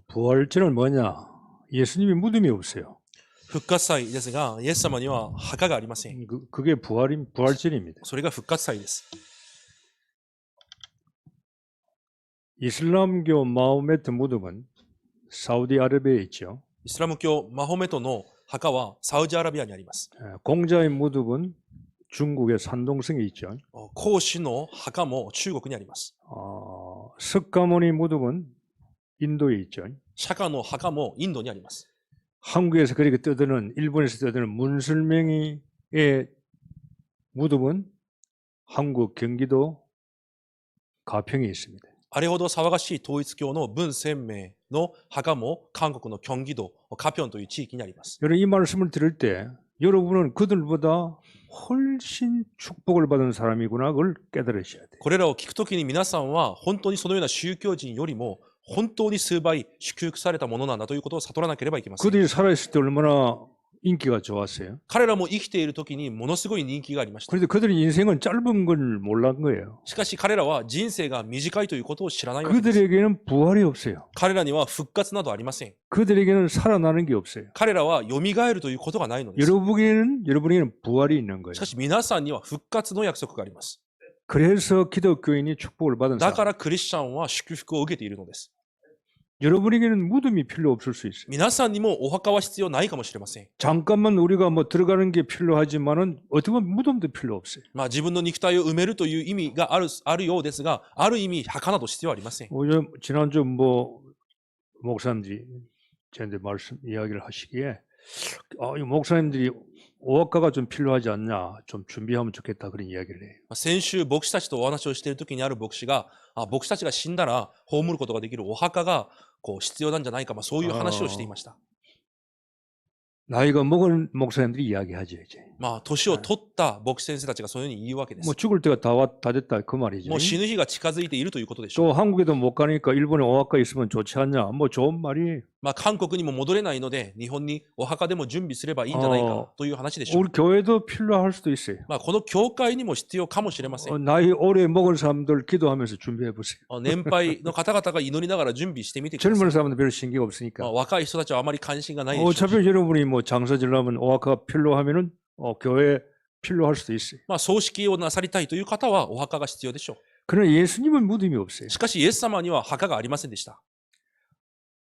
부활절은 뭐냐? 예수님이 무덤이 없어요. 復活祭ですが、イエス様には墓がありません。 그게 부활절입니다. それが復活祭です。 이슬람교 마호메트 무덤은 사우디아라비아에 있죠. イスラム教マホメトの墓はサウジアラビアにあります。 공자의 무덤은 중국의 산동성에 있죠. 孔子の墓も中国にあります。 석가모니 무덤은 인도에 있죠. 釈迦の墓もインドにあります。 한국에서 그렇게 떠드는, 일본에서 떠드는 문설명이의 무덤은 한국 경기도 가평에 있습니다. あれほど騒がしい統一教の文鮮明の墓も韓国のキョンギ道カピョンという地域にあります。 여러분 이 말씀을 들을 때 여러분은 그들보다 훨씬 축복을 받은 사람이구나 그걸 깨달으셔야 돼요. これらを聞くときに皆さんは本当にそのような宗教人よりも本当に数倍祝福されたものなんだということを悟らなければいけません。 그들이 살아있을 때 얼마나 인기가 좋았어요. 彼らも生きているときにものすごい人気がありました。 그런데 그들의 인생은 짧은 걸 몰란 거예요. しかし彼らは人生が短いということを知らないわけです。 그들에게는 부활이 없어요. 彼らには復活などありません。 그들에게는 살아나는 게 없어요. 彼らは蘇るということがないのです。 여러분에게는 부활이 있는 거예요. しかし皆さんには復活の約束があります。 그래서 기독교인이 축복을 받은 だか 사람. らクリスチャンは祝福を受けているのです。 여러분에게는 무덤이 필요 없을 수 있어요. 皆さんにもお墓は必要ないかもしれません。 잠깐만 우리가 뭐 들어가는 게 필요하지만은 어떻게 보면 무덤도 필요 없어요. 自分の肉体を埋めるという意味があるようですが、ある意味墓など必要ありません。 지난주 목사님들이 저한테 이야기를 하시기에 이 목사님들이 오학가가 좀 필요하지 않냐, 좀 준비하면 좋겠다 그런 이야기를 해요. 先週牧師たちとお話をしている時にある牧師が、牧師たちが死んだら葬ることができるお墓が必要なんじゃないか、そういう話をしていました。 나이가 먹은 목사님들이 이야기하죠 이제. 年を取った牧師先生たちがそういうふうに言うわけです。 뭐 죽을 때가 다 됐다 그 말이죠. もう死ぬ日が近づいているということでしょう。 또 한국에도 못 가니까 일본에 오학가 있으면 좋지 않냐, 뭐 좋은 말이. 韓国にも戻れないので、日本にお墓でも準備すればいいんじゃないかという話でしょう。 우리 교회도 필요할 수도 있어요. この教会にも必要かもしれません。 나이 오래 먹은 사람들 기도하면서 준비해 보세요. 年配の方々が祈りながら準備してみてください。 젊은 사람은 별로 신경 없으니까. 若い人たちはあまり関心がないでしょうし。 어차피 여러분이 뭐 장사 지려면 오학가가 필요하면은 교회 필요할 수도 있어요. 葬式をなさりたいという方はお墓が必要でしょう。 그러나 예수님은 무덤이 없어요. しかしイエス様には墓がありませんでした。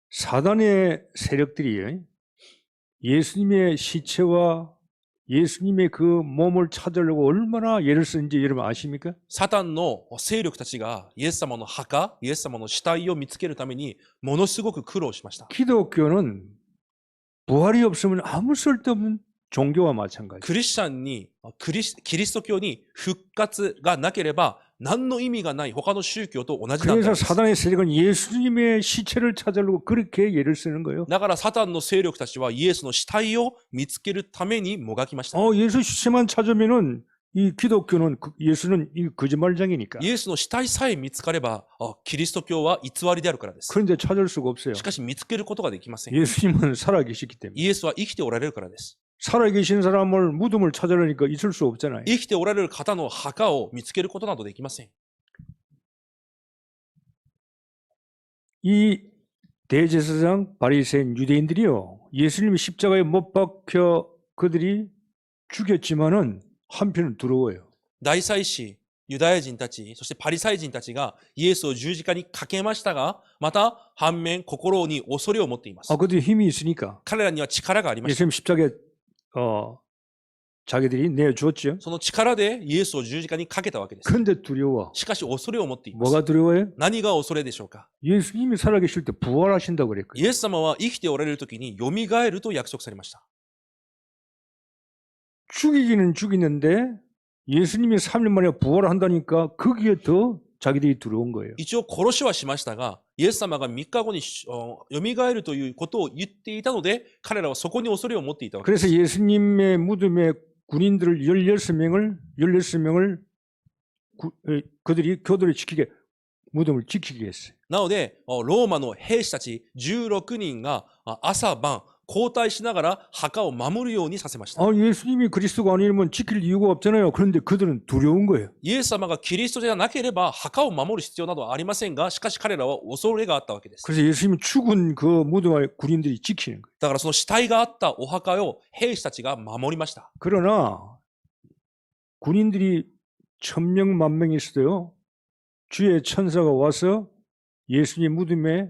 사단의 세력들이 예수님의 시체와 예수님의 그 몸을 찾으려고 얼마나 애를 쓰는지 여러분 아십니까? サタンの勢力たちがイエス様の墓、イエス様の死体を見つけるためにものすごく苦労しました。 기독교는 부활이 없으면 아무 쓸데없는 종교와 마찬가지. クリスチャンに、キリスト教に復活がなければ何の意味がない他の宗教と同じなんだ。 그래서 사단의 세력은 예수님의 시체를 찾으려고 그렇게 애를 쓰는 거예요. だからサタンの勢力たちはイエスの死体を見つけるためにもがきました。 예수 시체만 찾으면은 이 기독교는 예수는 이 거짓말장이니까. イエスの死体さえ見つかれば、キリスト教は偽りであるからです。 그런데 찾을 수가 없어요. しかし見つけることができません。 예수님은 살아계시기 때문에. イエスは生きておられるからです。 살아계신 사람을 무덤을 찾으려니까 있을 수 없잖아요. 生きておられる方の墓を見つけることなどできません。 이 대제사장 바리새인 유대인들이요, 예수님이 십자가에 못 박혀 그들이 죽였지만은 한편은 두려워요. 大祭司、ユダヤ人たち、そしてパリサイ人たちがイエスを十字架にかけましたが、また反面心に恐れを持っています。 그들이 힘이 있으니까 彼らには力がありました。 예수님 십자가에 자기들이 내어주었죠. その力でイエスを十字架にかけたわけです。 근데 두려워. しかし恐れを持っています。 뭐가 두려워요? 何が恐れでしょうか。 예수님이 살아계실 때 부활하신다고 그랬거든요. イエス様は生きておられる時に蘇ると約束されました。 죽이기는 죽이는데 예수님이 3년 만에 부활한다니까 거기에 더 자기들이 두려운 거예요. 一応殺しはしましたが、イエス様が3日後に蘇るということを言っていたので、彼らはそこに恐れを持っていたわけです。 그래서 예수님의 무덤에 군인들을 16명을 그들이 교도를 지키게 무덤을 지키게 했어요. なので、ローマの兵士たち16人が朝晩交代しながら墓を守るようにさせました。 아, 예수님이 그리스도가 아니면 지킬 이유가 없잖아요. 그런데 그들은 두려운 거예요. イエス様がキリストじゃなければ墓を守る必要などはありませんが、しかし彼らは恐れがあったわけです。 그래서 예수님이 죽은 그 무덤을 군인들이 지키는 거예요. だからその死体があったお墓を兵士たちが守りました。 그러나 군인들이 1000명, 10,000명이 있어요. 주의 천사가 와서 예수님 무덤에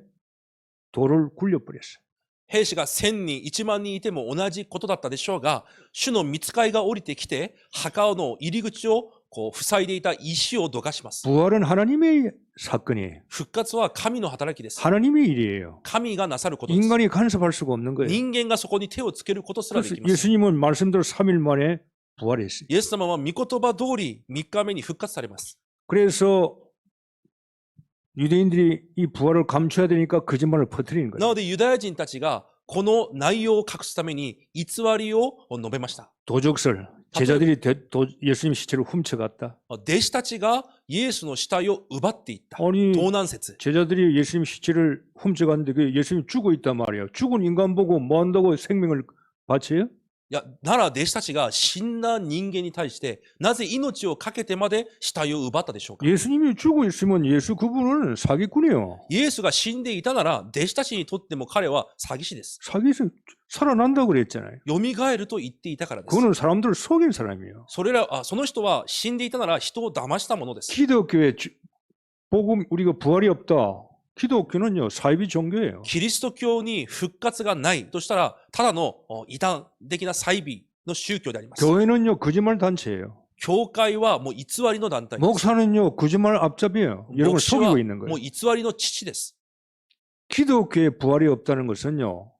돌을 굴려버렸어요. 兵士が1000人、1万人いても同じことだったでしょうが、主の御使いが降りてきて、墓の入り口をこう塞いでいた石をどかします。 부활은 하나님의 사건이에요. 復活は神の働きです。 하나님의 일이에요. 神がなさることです。 인간이 간섭할 수가 없는 거예요. 人間がそこに手をつけることすらで 그래서 きません。 예수님은 말씀대로 3일 만에 부활했어요. イエス様は御言葉通り3日目に復活されます。 그래서 유대인들이 이 부활을 감춰야 되니까 거짓말을 퍼뜨리는 な 거예요. のでユダヤ人たちがこの内容を隠すために偽りを述べました。 도적설. 제자들이 예수님 시체를 훔쳐갔다. 弟子たちがイエスの死体を奪っていった。 아니 盗難説。 제자들이 예수님 시체를 훔쳐갔는데 그 예수님이 죽어 있단 말이에요. 죽은 인간 보고 뭐 한다고 생명을 바쳐요? いや、なら弟子たちが死んだ人間に対して、なぜ命を懸けてまで死体を奪ったでしょうか。 예수님이 죽어 있으면 예수 그분은 사기꾼이에요. イエスが死んでいたなら、弟子たちにとっても彼は詐欺師です。 사기에서 살아난다고 그랬잖아요. 蘇ると言っていたからです。 그거는 사람들을 속인 사람이에요. その人は死んでいたなら人を騙したものです。 기독교에 복음 우리가 부활이 없다. 기독교는요 사이비 종교예요. キリスト教に復活がないとしたら、ただの異端的な祭美の宗教であります。 교회는요 거짓말 단체예요. 教会はもう偽りの団体です。 목사는요 거짓말 앞잡이에요. 여러분을 牧師は 속이고 있는 も 거예요. う偽りの父です。 기독교에 부활이 없다는 것은요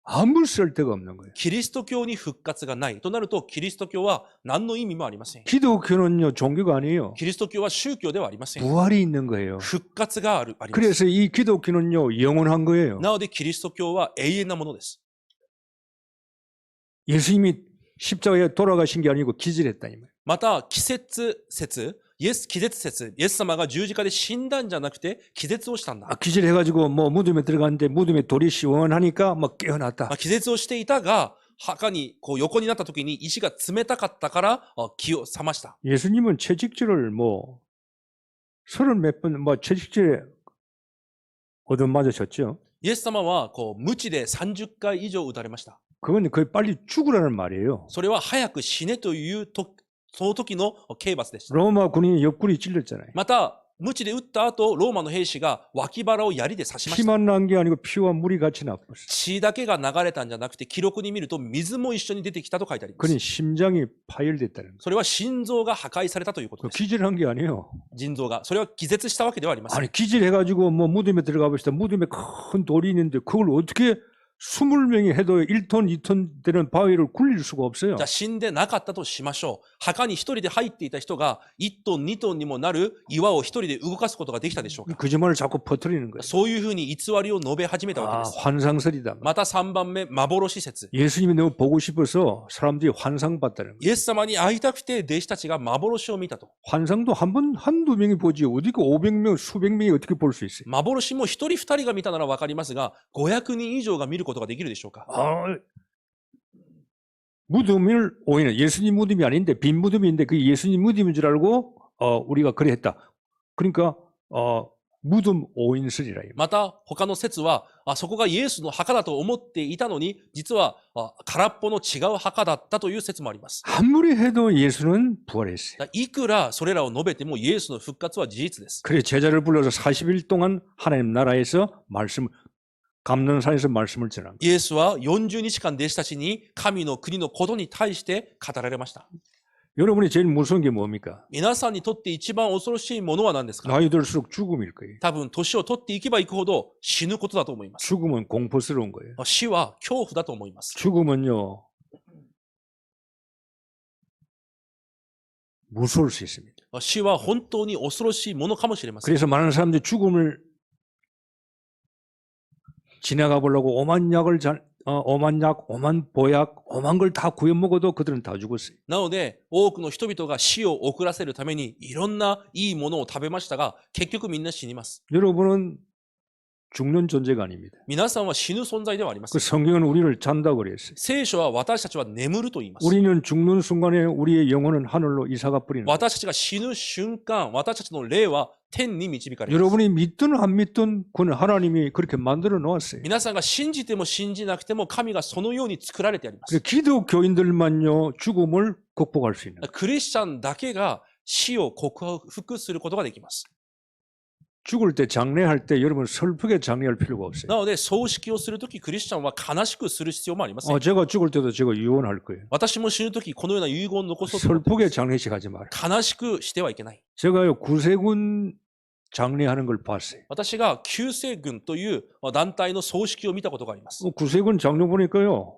아무 쓸데가 없는 거예요. キリスト教に復活がないとなると、キリスト教は何の意味もありません。 기독교는요 종교가 아니에요. キリスト教は宗教ではありません。 부활이 있는 거예요. 復活があります。 그래서 이 기독교는요 영원한 거예요. なのでキリスト教は永遠なものです。 예수님이 십자가에 돌아가신 게 아니고 기절했다 이 말이에요. また、気絶説、イエス様が十字架で死んだんじゃなくて、気絶をしたんだ。 기절해가지고 뭐 무덤에 들어갔는데 무덤에 돌이 시원하니까 막 깨어났다. 気絶をしていたが、墓にこう横になった時に石が冷たかったから気を覚ました。 예수님은 채찍질을 뭐 30몇 번 뭐 채찍질에 얻어맞으셨죠. イエス様はこう鞭で30回以上打たれました。 그건 거의 빨리 죽으라는 말이에요. それは早く死ねというその時の刑罰でした。 로마 군인이 옆구리 찔렸잖아요. また、鞭で打った後、ローマの兵士が脇腹を槍で刺しました。 피만 난 게 아니고 피와 물이 같이 나왔어요. 血だけが流れたんじゃなくて、記録に見ると水も一緒に出てきたと書いてあります。 그는 심장이 파열됐다는 거예요. それは心臓が破壊されたということです。 기절한 게 아니에요. 腎臓が。それは気絶したわけではありません。 아니 기절해가지고 뭐 무덤에 들어가 봅시다. 무덤에 큰 돌이 있는데 그걸 어떻게 20명이 해도 1톤, 2톤 되는 바위를 굴릴 수가 없어요. じゃあ死んでなかったとしましょう。墓に一人で入っていた人が1トン、2トンにもなる岩を一人で動かすことができたでしょうか。 거짓말을 자꾸 퍼뜨리는 거예요. そういうふうに偽りを述べ始めたわけ 아, です。 환상설이다. また3番目、幻説。 예수님이 너무 보고 싶어서 사람들이 환상 봤다는 거예요. イエス様に会いたくて弟子たちが幻を見たと。 환상도 한두 명이 보지 어디 그 500명, 수백 명이 어떻게 볼 수 있어요? 幻も一人二人が見たならわかりますが、500人以上が見ることができるでしょうか。 아, 무덤을 오해는 예수님 무덤이 아닌데 빈 무덤인데 그 예수님 무덤인 줄 알고 우리가 그래 했다. 그러니까 무덤 오인설이라. また他の説は、そこがイエスの墓だと思っていたのに、実は空っぽの違う墓だったという説もあります。 아무리 해도 예수는 부활했어요. いくらそれらを述べてもイエスの復活は事実です。 그래 제자를 불러서 40일 동안 하나님 나라에서 감난산에서 말씀을 전합니다. イエスは40日間弟子たちに神の国のことに対して語られました。 여러분이 제일 무서운 게 뭡니까? 皆さんにとって一番恐ろしいものは何ですか？ 나이 들수록 죽음일 거예요. 多分年を取っていけばいくほど死ぬことだと思います。 죽음은 공포스러운 거예요. 死は恐怖だと思います。 죽음은요 무서울 수 있습니다. 死は本当に恐ろしいものかもしれません。 그래서 많은 사람들이 죽음을 지나가 보려고 오만 약, 오만 보약, 오만 걸 다 구해 먹어도 그들은 다 죽었어요. なので、多くの人々が死を遅らせるためにいろんないいものを食べましたが、結局みんな死にます。 여러분은 죽는 존재가 아닙니다. 皆さんは死ぬ存在ではありませ 그 ん。 성경은 우리를 잔다고 그랬어요. 聖書は私たちは眠ると言います。 우리는 죽는 순간에 우리의 영혼은 하늘로 이사가 버리는 거예요. 私たちが死ぬ瞬間、私たちの霊は天に導かれます。 여러분이 믿든 안 믿든 그는 하나님이 그렇게 만들어 놓았어요. 皆さんが信じても信じなくても神がそのように作られてあります。 그래서 기독교인들만요 죽음을 극복할 수 있는 거예요. クリスチャンだけが死を克服することができます。 죽을 때 장례할 때 여러분 슬프게 장례할 필요가 없어요. なので、葬式をするとき、クリスチャンは悲しくする必要もありません。 제가 죽을 때도 제가 유언할 거예요. 私も死ぬとき、このような遺言を残そうと思って 슬프게 장례식 하지 마라. 悲しくしてはいけない。 제가요 구세군 장례하는 걸 봤어요. 私が旧世軍という団体の葬式を見たことがあります。 구세군 장례 보니까요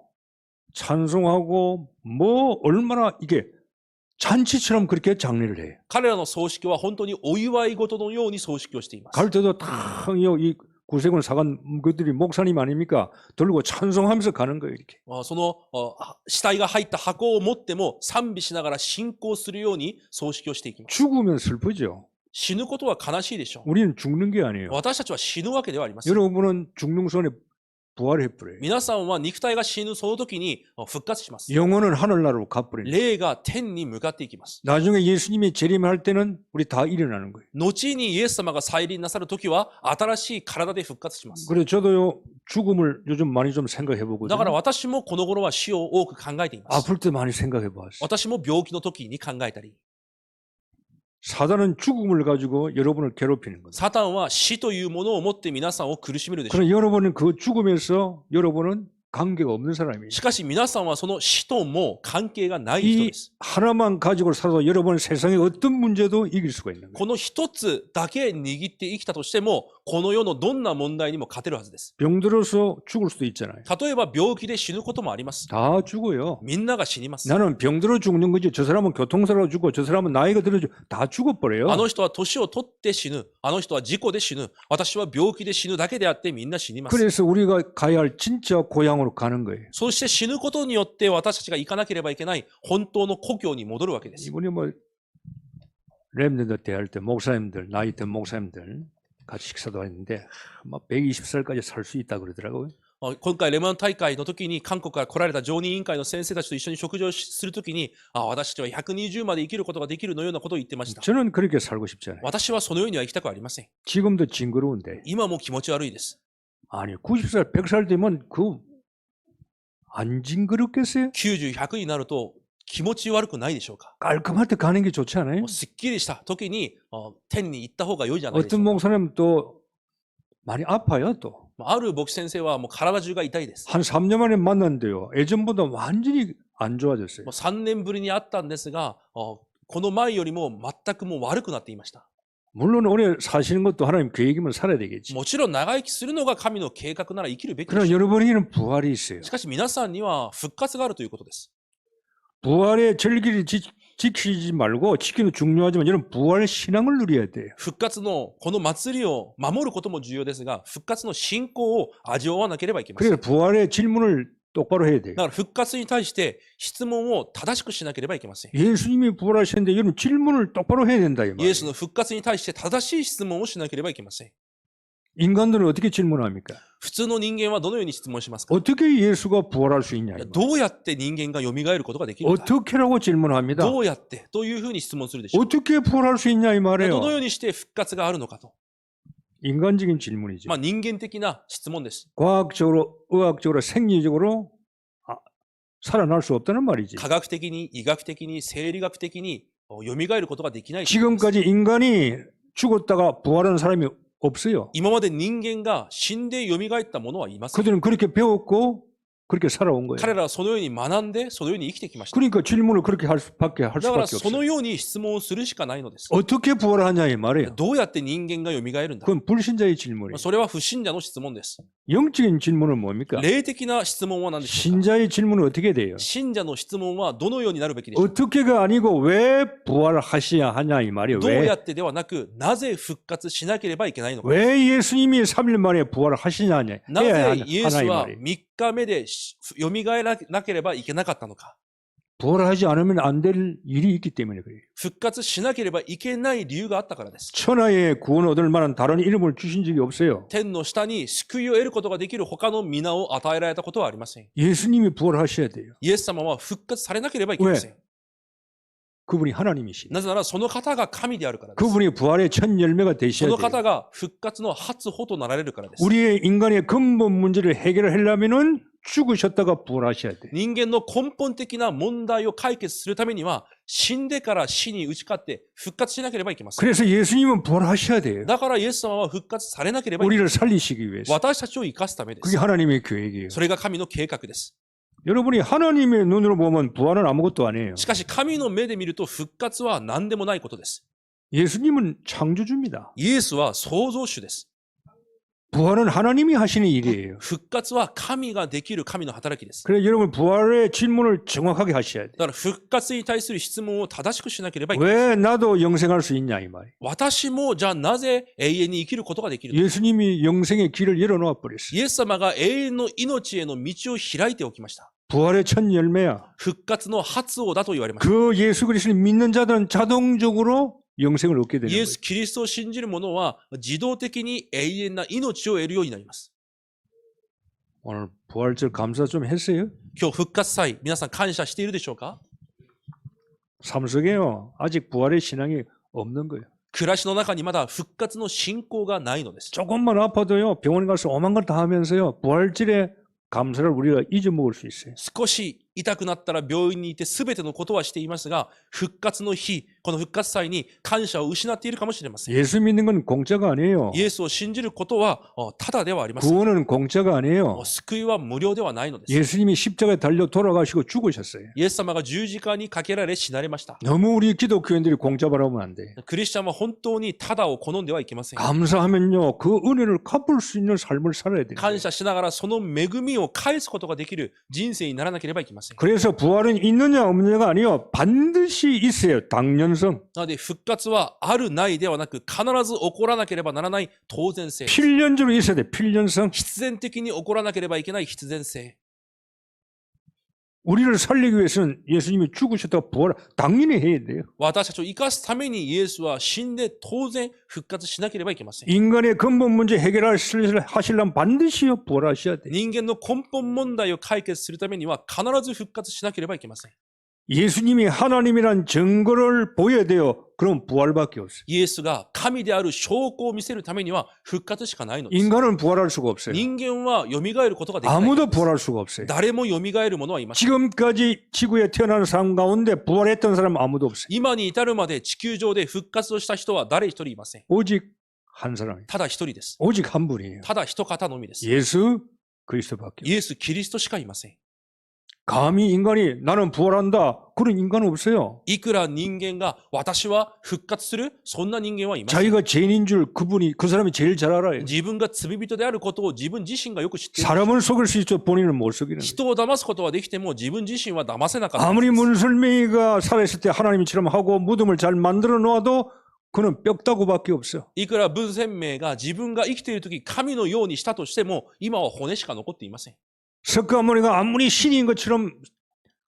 찬송하고 뭐 얼마나 이게 잔치처럼 그렇게 장례를 해요. 彼らの葬式は本当にお祝い事のように葬式をしています。 갈 때도 이 구세군 사관 그들이 목사님 아닙니까? 들고 찬송하면서 가는 거예요 이렇게. その死体が入った箱を持っても賛美しながら信仰するように葬式をしていきます。 죽으면 슬프죠. 死ぬことは悲しいでしょう。 우리는 죽는 게 아니에요. 私たちは死ぬわけではありません。 여러분은 죽는 순간에 부활해버려요. 皆さんは肉体が死ぬその時に復活します。 영혼은 하늘나라로 가버려요. 霊が天に向かっていきます。 나중에 예수님이 재림할 때는 우리 다 일어나는 거예요. 後にイエス様が再臨なさる時は新しい体で復活します。 그래서 저도요 죽음을 요즘 많이 좀 생각해 だから 보거든요. 私もこの頃は死を多く考えています。 아플 때 많이 생각해 봤어요. 私も病気の時に考えたり、 사단은 죽음을 가지고 여러분을 괴롭히는 거예요. サタンは死というものを持って皆さんを苦しめるでしょう。 그럼 여러분은 그 죽음에서 여러분은 관계가 없는 사람이에요. しかし皆さんはその死とも関係がない人 이 です。 하나만 가지고 살아도 여러분은 세상의 어떤 문제도 이길 수가 있는 거예요. この一つだけ握って生きたとしても、この世のどんな問題にも勝てるはずです。 병들어서 죽을 수도 있잖아요. 例えば病気で死ぬこともあります。 다 죽어요. みんなが死にます。 나는 병들어 죽는 거지. 저 사람은 교통사고로 죽고 저 사람은 나이가 들어 죽고 다 죽어버려요. あの人は年を取って死ぬ。あの人は事故で死ぬ。私は病気で死ぬだけであってみんな死にます。 그래서 우리가 가야 할 진짜 고향으로 가는 거예요. そして死ぬことによって私たちが行かなければいけない本当の故郷に戻るわけです。 이번에 뭐 렘넌트 대할 때 목사님들 나이 든 목사님들 같이 식사도 했는데 막 120살까지 살 수 있다 그러더라고요. 今回レモン大会の時に韓国から来られた常任委員会の先生たちと一緒に食事をするときに、私たちは120まで生きることができるのようなことを言ってました。 저는 그렇게 살고 싶지 않아요. 私はそのようには生きたくありません。 지금도 징그러운데 今も気持ち悪いです。 아니 90살 100살 되면 그 안 징그럽겠어요? 90、100になると気持ち悪くないでしょうか。 깔끔할 때 가는 게 좋지 않아요? すっきりした時に天に行った方が良いじゃないでしょ 어떤 うか。 목사님 또 많이 아파요 또. ある牧師先生はもう体中が痛いです。 한 3년 만에 만났는데요. 예전보다 완전히 안 좋아졌어요. もう3年ぶりに会ったんですが、この前よりも全くもう悪くなっていました。 물론 오래 사시는 것도 하나님 계획이면 살아야 되겠지. もちろん長生きするのが神の計画なら生きるべきで 그러나 す。 여러분에게는 부활이 있어요. しかし皆さんには復活があるということです。 부활의 절기를 지키지 말고 지키는 중요하지만 여러분 부활 신앙을 누려야 돼요. 復活のこの祭りを守ることも重要ですが、復活の信仰を味わわなければいけません。 그래서 부활의 질문을 똑바로 해야 돼요. だから復活に対して質問を正しくしなければいけません。 예수님이 부활하셨는데 여러분 질문을 똑바로 해야 된다 이 イエ 말이에요. スの復活に対して正しい質問をしなければいけません。 인간들은 어떻게 질문합니까? 普通の人間はどのように質問しますか？ 어떻게 예수가 부활할 수 있냐? 이 말이에요. どうやって人間が蘇ることができるのか？ 어떻게라고 질문합니다. どうやってというふうに質問するでしょう。 어떻게 부활할 수 있냐 이 どの 말이에요. ようにして復活があるのかと。 인간적인 질문이죠. 人間的な質問です。 과학적으로, 의학적으로, 생리적으로 살아날 수 없다는 말이지. 科学的に、医学的に、生理学的に蘇ることができない。 지금까지 인간이 죽었다가 부활한 사람이 없어요. 今まで人間が死んで蘇った者はいません。 그들은 그렇게 배웠고 그렇게 살아온 거예요. 彼らはそのように学んで、そのように生きてきました。 그러니까 질문을 그렇게 할 수밖에 だから 없어요. そのように質問をするしかないのです。 어떻게 부활하냐 이 말이에요. どうやって人間が蘇るんだ？ 그건 불신자의 질문이에요. それは不信者の質問です。 영적인 질문은 뭡니까? 霊的な質問は何でしょうか？ 신자의 질문은 어떻게 돼요? 信者の質問はどのようになるべきでしょうか？ 어떻게가 아니고 왜 부활하셔야 하냐 이 말이에요. どうや 왜? ってではなく、なぜ復活しなければいけないのか。 왜 예수님이 3일 만에 부활하시냐 해야 なぜイエス 하나 이 は 말이에요. 3日目で蘇らなければいけなかったのか。 부활하지 않으면 안 될 일이 있기 때문에 그래요. 復活しなければいけない理由があったからです。 천하에 구원 얻을 만한 다른 이름을 주신 적이 없어요. 天の下に救いを得ることができる他の皆を与えられたことはありません。 예수님이 부활하셔야 돼요. イエス様は復活されなければいけません。 그분이 하나님이시니. なぜならその方が神であるからです。 그분이 부활의 첫 열매가 そ 되셔야 の 돼요. 方が復活の初歩となられるからです。 우리의 인간의 근본 문제를 해결하려면은 죽으셨다가 부활하셔야 돼요. 人間の根本的な問題を解決するためには、死んでから死に打ち勝って復活しなければいけません。 그래서 예수님은 부활하셔야 돼요. だからイエス様は復活されなければいけない。 우리를 살리시기 위해서. 私たちを生かすためで 그게 す。 하나님의 계획이에요. それが神の計画です。 여러분이 하나님의 눈으로 보면 부활은 아무것도 아니에요. しかし神の目で見ると復活は何でもないことです。 예수님은 창조주입니다. イエスは創造主です。 부활은 하나님이 하시는 일이에요. 復活は神ができる神の働きです。 그래서 여러분 부활의 질문을 정확하게 하셔야 돼요. だから復活に対する質問を正しくしなければいけない。 왜 나도 영생할 수 있냐 이 말이에요. 私もじゃあなぜ永遠に生きることができるのか。 예수님이 영생의 길을 열어놓아 버렸어요. イエス様が永遠の命への道を開いておきました。 부활의 첫 열매야. 復活の発音だと言われました。 그 예수 그리스도를 믿는 자들은 자동적으로 영생을 얻게 되는 イエ 거예요. ス・キリストを信じる者は自動的に永遠な命を得るようになります。 오늘 부활절 감사 좀 했어요? 今日復活祭、皆さん感謝しているでしょうか？ 삶 속에요. 아직 부활의 신앙이 없는 거예요. 暮らしの中にまだ復活の信仰がないのです。 조금만 아파도요. 병원에 가서 오만 걸 다 하면서요. 부활절에 감사를 우리가 잊어먹을 수 있어요. 少し痛くなったら病院にいて全てのことはしていますが、復活の日、この復活祭に感謝を失っているかもしれません。 예수 믿는 건 공짜가 아니에요. イエスを信じることはただではありません。 구원은 공짜가 아니에요. 救いは無料ではないのです。 예수님이 십자가에 달려 돌아가시고 죽으셨어요. イエス様が十字架にかけられ死なれました。 너무 우리 기독교인들이 공짜 바라보면 안 돼. クリスチャンは本当にただを好んではいけません。 감사하면요. 그 은혜를 갚을 수 있는 삶을 살아야 돼요. 感謝しながらその恵みを返すことができる人生にならなければいけません。 그래서 부활은 있느냐 없느냐가 아니요. 반드시 있어요. 당연성. なので復活はあるないではなく必ず起こらなければならない当然性。 필연적으로 있어야 돼. 필연성. 必然的に起こらなければいけない必然性。 우리를 살리기 위해서는 예수님이 죽으셨다가 부활 당연히 해야 돼요. 私たちを生かすためにイエスは死んで当然復活しなければいけません。 인간의 근본 문제 해결하시려면 반드시요 부활하셔야 돼요. 人間の根本問題を解決するためには必ず復活しなければいけません。 예수님이 하나님이란 증거를 보여야 돼요. 그럼 부활밖에 없어요. イエスが神である証拠を見せるためには復活しかないのです。 인간은 부활할 수가 없어요. 人間は蘇ることができないの 아무도 です。 부활할 수가 없어요. 誰も蘇る者はいません。 지금까지 지구에 태어난 사람 가운데 부활했던 사람은 아무도 없어요. 今に至るまで地球上で復活をした人は誰一人いません。 오직 한 사람이에요. ただ一人です。 오직 한 분이에요. ただ一方のみです。 예수 그리스도밖에. イエス・キリストしかいません。 감히 인간이 나는 부활한다. 그런 인간은 없어요. いくら人間が私は復活するそんな人間はいません。 자기가 죄인인 줄 그 사람이 제일 잘 알아요. 自分が罪人であることを自分自身がよく知っている。 사람을 속일 수 있죠. 본인은 못 속이는. 人を騙すことはできても自分自身は騙せなかった。 아무리 문설명이가 살아있을 때 하나님처럼 하고 무덤을 잘 만들어 놓아도 그는 뼈다구밖에 없어요. いくら文鮮明が自分が生きている時神のようにしたとしても今は骨しか残っていません。 석가모니가 아무리 신인 것처럼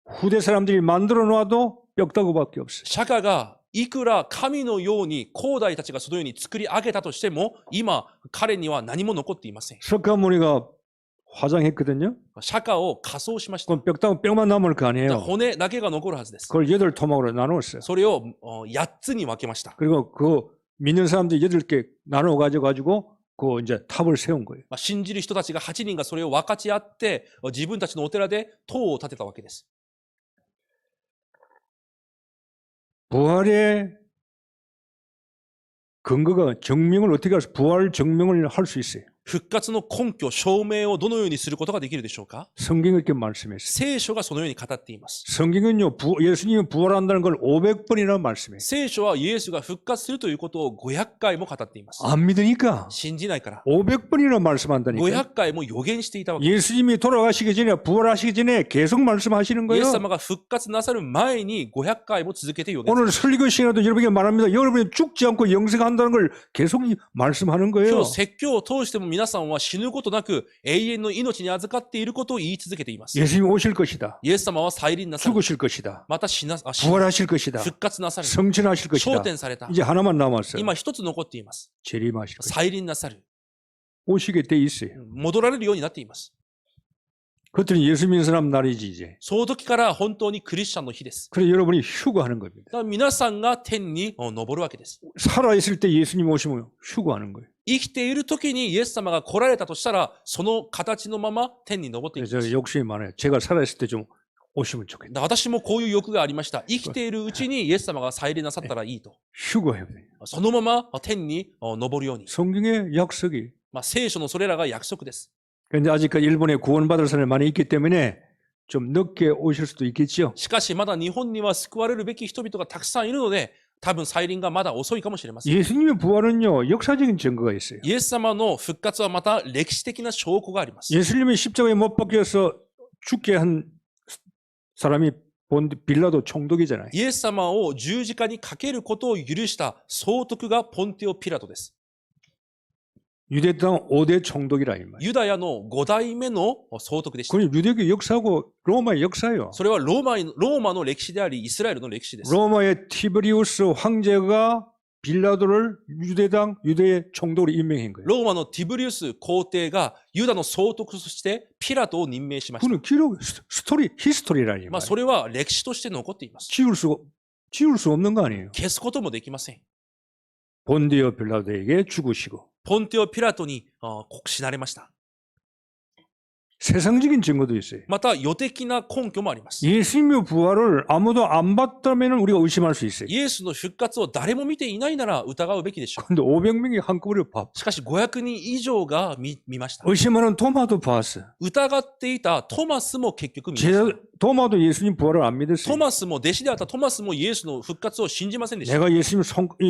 후대 사람들이 만들어 놔도 뼈다구밖에 없어요. 釈迦がいくら神のように後代たちがそのように作り上げたとしても今彼には何も残っていません。 석가모니가 화장했거든요. 釈迦を仮装しました。 그럼 뼈다구 뼈만 남을 거 아니에요. 骨だけが残るはずです。 그걸 8토막으로 나누었어요. それを8つに分けました。 그리고 그 믿는 사람들이 8개 나눠 가지고 그 이제 탑을 세운 거예요. 信じる人たちが8人がそれを分かち合って自分たちのお寺で塔を建てたわけです。 부활의 근거가 증명을 어떻게 해서 부활 증명을 할 수 있어요. 復活の根拠、証明をどのようにすることができるでしょうか？ 성경이 이렇게 말씀했어요. 聖書がそのように語っています。 성경은요, 예수님이 부활한다는 걸 500번이나 말씀해요. 聖書はイエスが復活するということを500回も語っています。 안 믿으니까 信じないから。 500번이나 말씀한다니까. 500回も予言していたわけ。 예수님이 돌아가시기 전에 부활하시기 전에 계속 말씀하시는 イエ 거예요. ス様が復活なさる前に500回も続けて予言 오늘 しています。 설교 시간에도 여러분에게 말합니다. 여러분이 죽지 않고 영생한다는 걸 계속 말씀하는 今 거예요. 日説教を通しても皆さんは死ぬことなく永遠の命に預かっていることを言い続けています。 예수님이 오실 것이다. イエス様は再臨なさる。 죽으실 것이다. また死ぬ 부활하실 것이다. 復活なさる。 성천하실 昇 것이다. 天された。 이제 하나만 남았어요. 今一つ残っています。 재림하실 것이다. 再臨なさる。 오시게 돼 있어요. 戻られるようになっています。 그것들은 예수 믿는 사람 날이지 이제. その時から本当にクリスチャンの日です。 그래서 여러분이 휴거하는 겁니다. だから皆さんが天に昇るわけです。 살아있을 때 예수님 오시면 휴거하는 거예요. 生きている時にイエス様が来られたとしたら、その形のまま天に昇っていきま 그래서 す。 욕심이 많아요. 제가 살아있을 때 좀 오시면 좋겠다. 私もこういう欲がありました。生きているうちにイエス様が再臨なさったらいいと。 휴거해야 돼요. そのまま天に昇るように。 성경의 약속이. 聖書のそれらが約束です。 그런데 아직 그 일본에 구원받을 사람이 많이 있기 때문에 좀 늦게 오실 수도 있겠죠. しかしまだ日本には救われるべき人々がたくさんいるので、多分再臨がまだ遅いかもしれません。 예수님의 부활은요, 역사적인 증거가 있어요. イエス様の復活はまた歴史的な証拠があります。 예수님이 십자가에 못 박혀서 죽게 한 사람이 빌라도 총독이잖아요. イエス様を十字架にかけることを許した総督がポンテオ・ピラトです。 유대당 5대 총독이라 이 말이에요. ユダヤの5代目の総督でした。 그건 유대교 역사고 로마의 역사예요. それはローマの歴史であり、イスラエルの歴史です。 로마의 티베리우스 황제가 빌라도를 유대의 총독으로 임명한 거예요. ローマのティブリウス皇帝がユダの総督としてピラトを任命しました。 그는 기록, 히스토리라 이 そ 말이에요. れは歴史として残っています。 지울 수 없는 거 아니에요. 消すこともできません。 본디오 빌라도에게 죽으시고 ポンテオ・ピラトに死なれました。 세상적인 증거도 있어요. また、予的な根拠もあります。 예수님의 부활을 아무도 안 봤다면 우리가 의심할 수 있어요. イエスの復活を誰も見ていないなら疑うべきでしょう。 근데 500명이 한꺼번에 봐. しかし500人以上が見ました。 의심하는 토마도 봤어. 疑っていたトマスも結局見ました。 토마도 예수님 부활을 안 ト 믿었어요. マスも弟子であったトマスもイエスの復活を信じませんでした。い 내가 예수님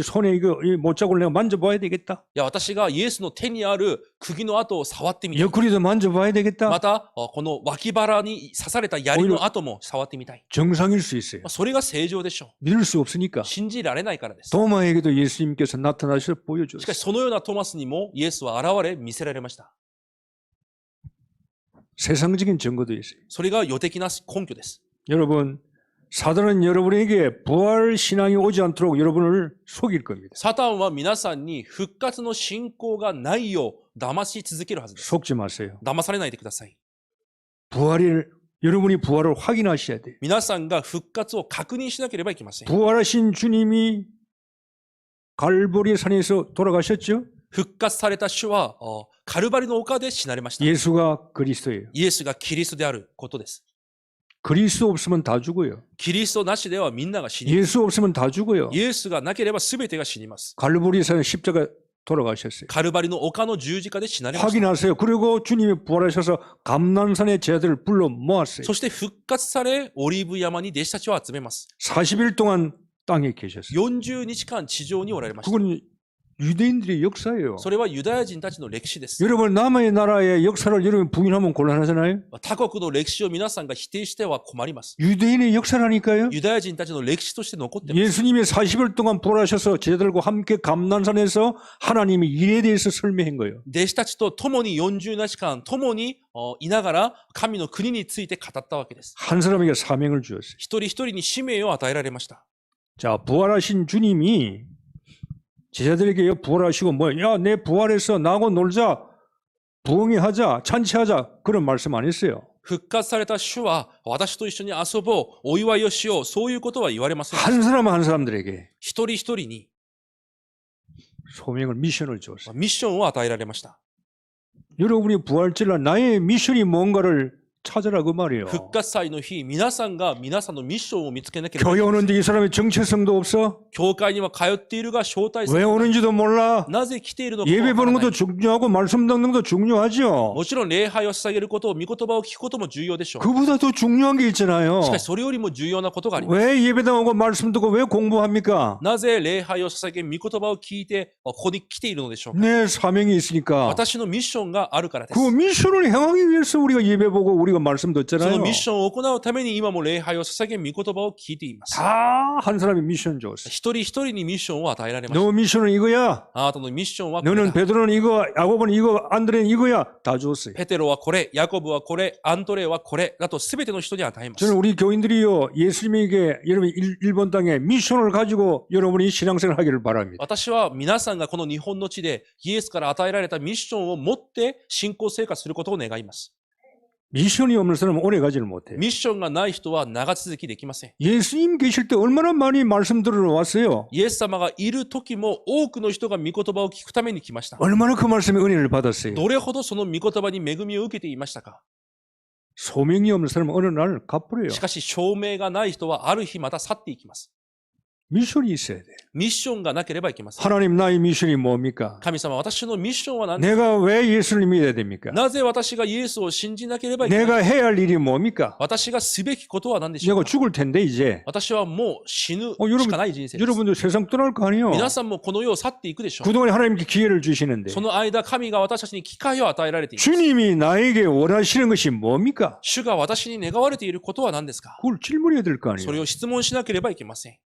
손에 이 못자국을 내가 만져봐야 되겠다. や、私がイエスの手にある釘の跡を触ってみたい。 옆구리도 만져봐야 되겠다. また、この脇腹に刺された槍の跡も触ってみたい。 정상일 수 있어요. それが正常でしょ 믿을 수 없으니까. う。信じられないからです。 도마에게도 예수님께서 나타나셔서 しか 보여줬어요. しそのようなトマスにもイエスは現れ見せられました。 세상적인 증거도 있어요. それが予的な根拠です。 여러분, 사단은 여러분에게 부활 신앙이 오지 않도록 여러분을 속일 겁니다. サタンは皆さんに復活の信仰がないよう騙し続けるはずです。 속지 마세요. 騙されないでください。 여러분이 부활을 확인하셔야 돼요. 皆さんが復活を確認しなければいけません。 부활하신 주님이 갈보리 산에서 돌아가셨죠? 復活された主はカルバリの丘で死なれました。 예수가 그리스도예요. イエスがキリストであることです。 그리스도 없으면 다 죽어요. キリストなしではみんなが死にます。 예수 없으면 다 죽어요. イエスがなければ全てが死にます。 갈보리 산에 십자가 돌아가셨어요. カルバリの丘の十字架で死なれました。 확인하세요. 그리고 주님이 부활하셔서 감난산의 제자들을 불러 모았어요. そして復活され、オリーブ山に弟子たちを集めます。 40일 동안 땅에 계셨어요. 40日間地上におられました。 그건 유대인들의 역사예요. それはユダヤ人たちの歴史です。 여러분 남의 나라의 역사를 여러분 부인하면 곤란하잖아요. 他国の歴史を皆さんが否定しては困ります。 유대인의 역사라니까요. ユダヤ人たちの歴史として残っています。 예수님이 40일 동안 부활하셔서 제자들과 함께 감난산에서 하나님이 일에 대해서 설명한 거예요. 弟子たちと共に40日間共にいながら神の国について語ったわけです。 한 사람에게 사명을 주었어요. 一人一人に使命を与えられました。 자, 부활하신 주님이 제자들에게 부활하시고 야, 내 부활해서 나하고 놀자, 부흥회하자, 잔치하자 그런 말씀 안 했어요. 復活された主は私と一緒に遊ぼう、お祝いをしよう、そういうことは言われません。 한 사람 한 사람들에게 一人一人に 소명을 미션을 주었어요. ミッションを与えられました。 여러분이 부활절날 나의 미션이 뭔가를 찾으라 그 말이에요. 復活祭の日、皆さんが皆さんのミッションを見つけなければい 교회 けません。 오는데 이 사람의 정체성도 없어? 教会には通っているが招待さ 왜 れない 오는지도 몰라? なぜ来ているのかわ 예배 から 보는 ない 것도 중요하고 말씀 듣는 것도 중요하죠. もちろん礼拝を捧げること、御言葉を聞くことも重要でしょう。 그보다 더 중요한 게 있잖아요. しかしそれよりも重要なことがあります。 왜 예배당 오고 말씀 듣고 왜 공부합니까? なぜ礼拝を捧げ、御言葉を聞いて、ここに来ているのでしょうか。 내 사명이 있으니까. 私のミッションがあるからです。 그 미션을 행하기 위해서 우리가 예배 보고 우리가 우리가 말씀 その 듣잖아요. ミッションを行うために今も礼拝を捧げ、御言葉を聞いています。 다 한 사람이 미션 줬어. 一人一人にミッションを与えられました。 너 미션은 이거야. あなたのミッションはこれ 너는 だ。 베드로는 이거, 야고보는 이거, 안드레는 이거야. 다 줬어요. ペテロはこれ、ヤコブはこれ、アントレはこれ、だと全ての人に与えます。 저는 우리 교인들이요, 예수님에게 여러분 일본 땅에 미션을 가지고 여러분이 신앙생활 하기를 바랍니다. 私は皆さんがこの日本の地でイエスから与えられたミッションを持って信仰生活することを願います。 미션이 없는 사람은 오래 가지를 못해요. ミッションがない人は長続きできません。 예수님 계실 때 얼마나 많이 말씀 들으러 왔어요. イエス様がいる時も多くの人が御言葉を聞くために来ました。 얼마나 그 말씀에 은혜를 받았어요. どれほどその御言葉に恵みを受けていましたか。 소명이 없는 사람은 어느 날 갚으래요. しかし証明がない人はある日また去っていきます。 미션이 있어야 돼. ミッションがなければいけません。 하나님 나의 미션이 뭡니까? 神様、私のミッションは何ですか。 내가 왜 예수를 믿어야 됩니까? なぜ私がイエスを信じなければいけない。 내가 해야 할 일이 뭡니까? 私がすべきことは何でしょう 내가 か。 죽을 텐데 이제 私はもう死ぬ 여러분 しかない人生です。 여러분들 세상 떠날 거 아니에요. 皆さんもこの世を去っていくでしょう。 그동안 하나님께 기회를 주시는데 その間、神が私たちに機会を与えられています。 주님이 나에게 원하시는 것이 뭡니까? 主が私に願われていることは何ですか。 그걸 질문해야 될 거 それ 아니에요. を質問しなければいけません。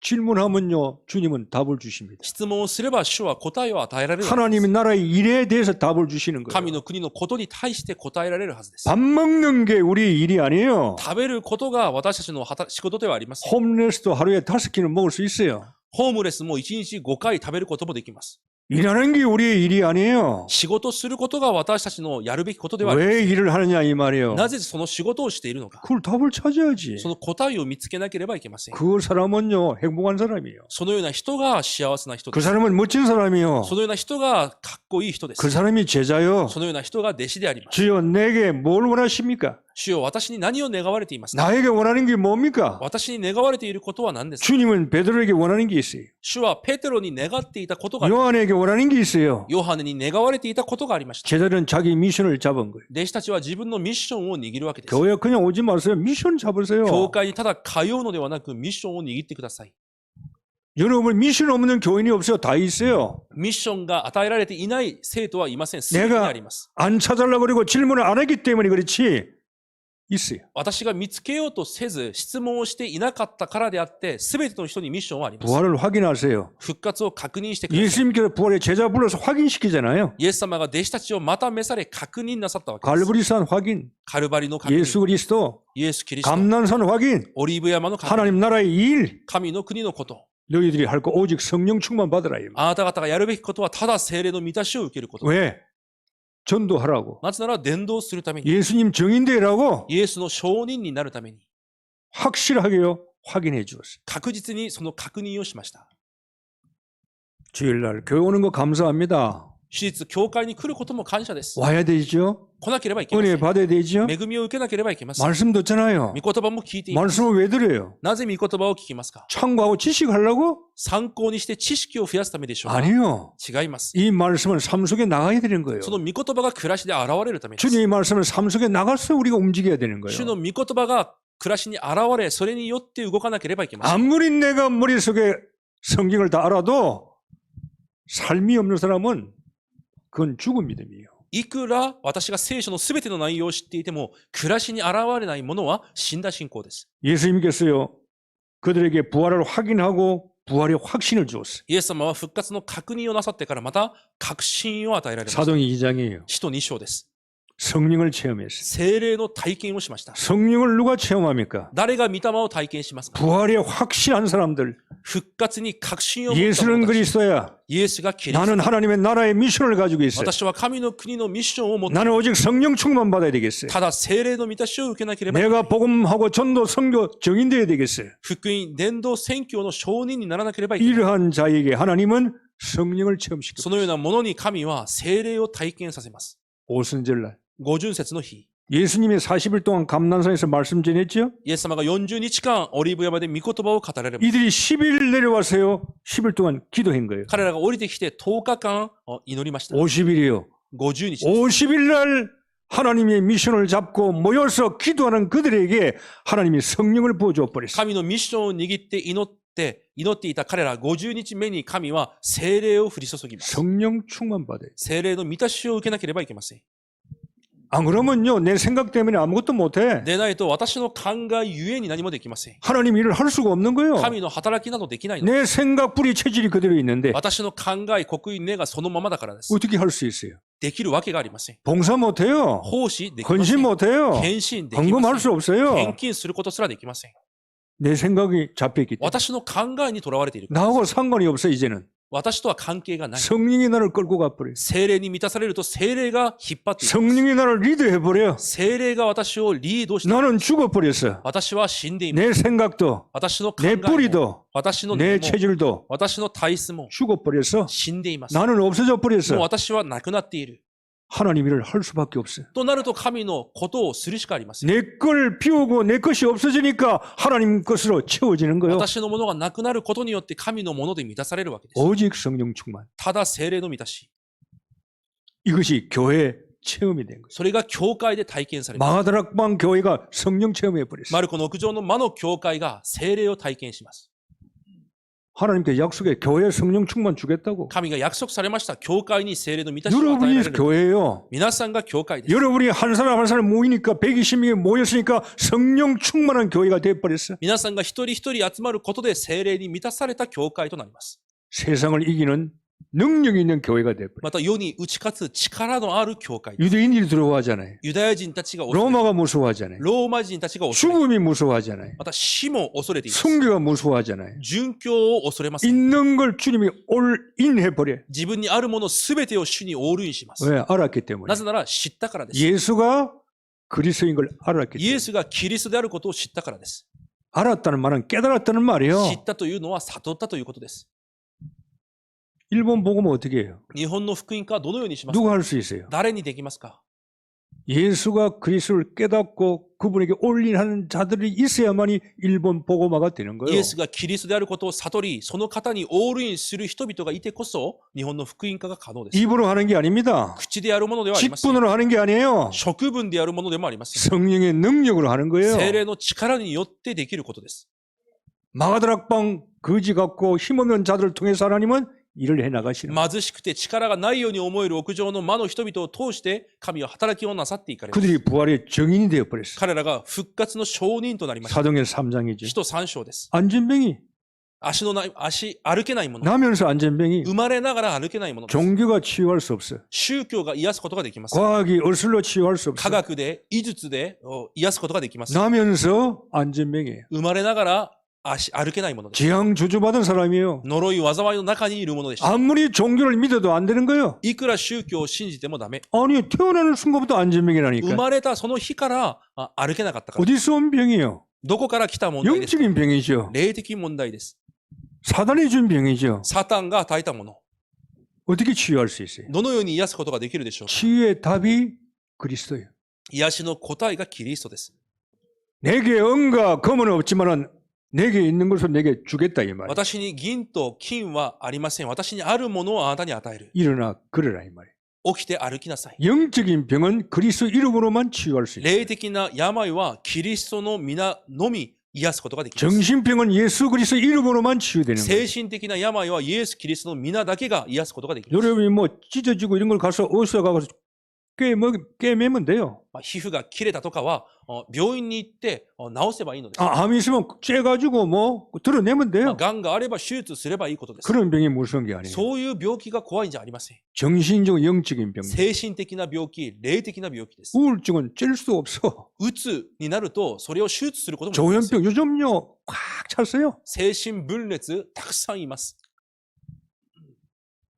질문하면요 주님은 답을 주십니다. 質問をすれば主は答えを与えられるはずです。 하나님의 나라의 일에 대해서 답을 주시는 神 거예요. の国のことに対して答えられるはずです。 밥 먹는 게 우리 일이 아니에요. 食べることが私たちの仕事ではありません。 홈레스도 하루에 5끼는 먹을 수 있어요. ホームレスも1日5回食べることもできます。 일하는 게 우리의 일이 아니에요. 仕事することが私たちのやるべきことではありま 왜 일을 하느냐 이 せん。 말이에요. なぜその仕事をしているのか。 그걸 답을 찾아야지. その答えを見つけなければいけません。 그 사람은요 행복한 사람이에요. そのような人が幸せな人で 그 す。 사람은 멋진 사람이요. そのような人がかっこいい人で 그 す。 사람이 제자요. そのような人が弟子であります。 주여 내게 뭘 원하십니까? 主よ、私に何を願われていますか。 나에게 원하는 게 뭡니까? 私に願われていることは何ですか。 주님은 베드로에게 원하는 게 있어요. 主はペテロに願っていたことがあり、 요한에게 원하는 게 있어요. ヨハネに願われていたことがありました。 제자들은 자기 미션을 잡은 거예요. 弟子たちは自分のミッションを握るわけです。 교회 그냥 오지 마세요. 미션 잡으세요. 教会にただ通うのではなく、ミッションを握ってください。 여러분 미션 없는 교인이 없어요. 다 있어요. ミッションが与えられていない生徒はいません。すべてにあります。 안 찾으려고 그러고 질문을 안 했기 때문에 그렇지. 있어요. 私が見つけようとせず、質問をしていなかったからであって、すべての人にミッションはあります。 부활을 확인하세요. 復活を確認してください。 예수님께서 부활의 제자 불러서 확인시키잖아요. イエス様が弟子たちをまた召され確認なさったわけです。 갈보리산 확인, カルバリの確 예수 認、 그리스도, イエス・キリスト、 감난산 확인, オリーブ山の確認、 하나님 나라의 일, 神の国のこと。 너희들이 할 거 오직 성령 충만 받으라. 이 말. あなた方がやるべきことはただ聖霊の満たしを受けること。 왜? 전도하라고. なぜなら伝道するために、 예수님 정인되라고 イエスの証人になるために、 확실하게요. 확인해 주었어요. 確実にその確認をしました。 주일날 교회 오는 거 감사합니다. 手術、教会に来ることも感謝です。 와야 되죠. 来なければいけませ 은혜 ん。 받아야 되죠. 恵みを受けなければいけません。 말씀 듣잖아요. 御言葉も聞いています。 말씀을 왜 들어요? なぜ御言葉を聞きますか。 참고하고 지식하려고? 参考にして知識を増やすためでしょうか。 아니요. 違います。 이 말씀은 삶 속에 나가야 되는 거예요. その御言葉が暮らしで現れるためです。 주님의 말씀은 삶 속에 나가서 우리가 움직여야 되는 主の 거예요. 御言葉が暮らしに現れ、それによって動かなければいけません。 아무리 내가 머릿속에 성경을 다 알아도 삶이 없는 사람은 그건 죽은 믿음이에요. いくら私が聖書のすべての内容を知っていても、暮らしに現れないものは死んだ信仰です。 예수님께서요. 그들에게 부활을 확인하고 부활의 확신을 주었어요. イエス様は復活の確認をなさってからまた確信を与えられました。 사도행 2장이에요. 使徒2章です。 성령을 체험했어요. 聖霊の体験をしました。 성령을 누가 체험합니까? 誰が御霊を体験しますか。 부활에 확신한 사람들. 復活に確信を持った 예수는 者たち。 그리스도야. イエスがキリスト。 나는 하나님의 나라의 미션을 가지고 있어요. 私は神の国のミッションを持って、 나는 오직 성령 충만 받아야 되겠어요. ただ聖霊の満たしを受けなければ、 내가 복음하고 전도 선교 정인되어야 되겠어요. 福音、伝道、宣教の証人にならなければいけない。 이러한 자에게 하나님은 성령을 そ 체험시킵니다. のようなものに神は聖霊を体験させます。 오순절날 50節の日。 예수님이 40일 동안 감난산에서 말씀 전했죠. イエス様が40日間オリーブ山で御言葉を語られます。 이들이 10일 내려와서요. 10일 동안 기도한 거예요. 彼らが降りてきて10日間祈りました。 50일이요. 50日です。 50일 날 하나님의 미션을 잡고 모여서 기도하는 그들에게 하나님이 성령을 부어줘 버렸어요. 神のミッションを握って祈っていた彼ら50日目に神は聖霊を降り注ぎます。 성령 충만 받아요. 聖霊の満たしを受けなければいけません。안 그러면요, 내 생각 때문에 아무것도 못해. でないと私の考えゆえに何もできません。 하나님 일을 할 수가 없는 거예요. 神の働きなどできないのです。 내 생각 뿌리 체질이 그대로 있는데 私の考え、刻印根がそのままだからです。 어떻게 할 수 있어요? できるわけがありません。 봉사 못해요. 奉仕できませ 헌신 ん。 못해요. 献身できま 헌금할 せ 수 ん。 없어요. 献金することすらできません。 내 생각이 잡혀있기 때문에. 私の考えにとらわれているからです。 나하고 상관이 없어 이제는. 私とは関係がない。 성령이 나를 끌고 가버려요. 精霊に満たされると精霊が引っ張っていきます。 성령이 나를 리드해버려. 精霊が私をリードして、 나는 죽어버렸어. 私は死んでいます。 내 생각도 私の考 내 えも、 뿌리도 私の 내 根も、 체질도 私の体質も 죽어버렸어. 死んでいます。 나는 없어져 もう 버렸어. 私はなくなっている。 하나님 일을 할 수밖에 없어요. となると神のことをするしかありません。 내 걸 비우고 내 것이 없어지니까 하나님 것으로 채워지는 거예요. 私のものがなくなることによって神のもので満たされるわけです。 오직 성령 충만. ただ精霊の満たし。 이것이 교회 체험이 된 거예요. それが教会で体験されます。 마가다락방 교회가 성령 체험해 버렸어요. マルコの屋上の魔の教会が精霊を体験します。 하나님께 약속해 교회 성령 충만 주겠다고. 神が約束されました。教会に精霊の満たしを与えら 여러분이 れる。 교회예요. 皆さんが教会です。 여러분이 한 사람 한 사람 모이니까 120명이 모였으니까 성령 충만한 교회가 돼버렸어. 皆さんが一人一人集まることで精霊に満たされた教会となります。 세상을 이기는 능력이 있는 교회가 돼버려. また世に打ち勝つ力のある教会です。 유대인들이 두려워하잖아요. ユダヤ人たちが恐れ、 로마가 무서워하잖아요. ローマ人たちが恐れ、 죽음이 무서워하잖아요. また死も恐れています。 순교가 무서워하잖아요. 殉教を恐れます。 있는 걸 주님이 올인해버려. 自分にあるものすべてを主にオールインします。 왜? 알았기 때문에. なぜなら知ったからです。 예수가 그리스도인 걸 알았기 イエ 때문에. スがキリストであることを知ったからです。 알았다는 말은 깨달았다는 말이에요. 知ったというのは悟ったということです。 일본 복음은 어떻게 해요? 日本の福音化はどのようにしますか？ 누가 할 수 있어요? 誰にできますか？ 예수가 그리스도를 깨닫고 그분에게 올인하는 자들이 있어야만이 일본 복음화가 되는 イ 거예요. エスがキリストであることを悟り、その方にオールインする人々がいてこそ、日本の福音化が可能です。 입으로 하는 게 아닙니다. 口でやるものではありません。 직분으로 하는 게 아니에요. 職分でやるものでもありません。 성령의 능력으로 하는 거예요. 精霊の力によってできることです。 마가다락방 거지 같고 힘없는 자들을 통해서 하나님은 일을 해나가시는 거예요. 貧しくて力がないように思える屋上の魔の人々を通して神は働きをなさっていかれます。 그들이 부활의 증인이 되어버렸어요. 彼らが復活の証人となりました。 사도행전 3장이죠. 使徒3章です。 안전병이 足歩けないもの。 나면서 안전병이 生まれながら歩けないものです。 종교가 치유할 수 없어요. 宗教が癒すことができます。 과학이 얼술로 치유할 수 科 없어요. 学で、医術で癒すことができます。 나면서 안전병이에요. 生まれながら歩けないものです。 지향 저주받은 사람이에요. 呪い災いの中にいるものでした。 아무리 종교를 믿어도 안 되는 거예요. いくら宗教を信じてもダメ。 아니 태어나는 순간부터 生 안전병이라니까. まれたその日から歩けなかったから。 어디서 온 병이에요? どこから来た問題ですか？ 영적인 병이죠. 霊的問題です。 사단이 준 병이죠. サタンが与えたもの。 어떻게 치유할 수 있어요? どのように癒すことができるでしょうか？ 치유의 답이 그리스도예요. 癒しの答えがキリストです。 내게 은과 금은 없지만은 내게 있는 것을 내게 주겠다 이 말이에요. 私に銀と金はありません。私にあるものをあなたに与える。 일어나 걸어라 이 말이에요. 起きて歩きなさい。 영적인 병은 그리스도 이름으로만 치유할 수 있어요. 霊的な病はキリストの皆のみ癒すことができます。 정신병은 예수 그리스도 이름으로만 치유되는 거예요. 精神的な病はイエス・キリストの皆だけが癒すことができます。 여러분이 뭐 찢어지고 이런 걸 가서 어디서 가서 꿰매면 돼요. 皮膚が切れたとかは病院に行って治せばいいのです。 암이 있으면 쬐가지고 뭐 드러내면 돼요. がんがあれば手術すればいいことです。 그런 병이 무서운 게 아니에요. そういう病気が怖いんじゃありません。 정신적 영적인 병. 精神的な病気、霊的な病気です。 우울증은 찔 수 없어. うつになるとそれを手術することもできます。 조현병 요즘요 꽉 찼어요. 精神分裂たくさんいます。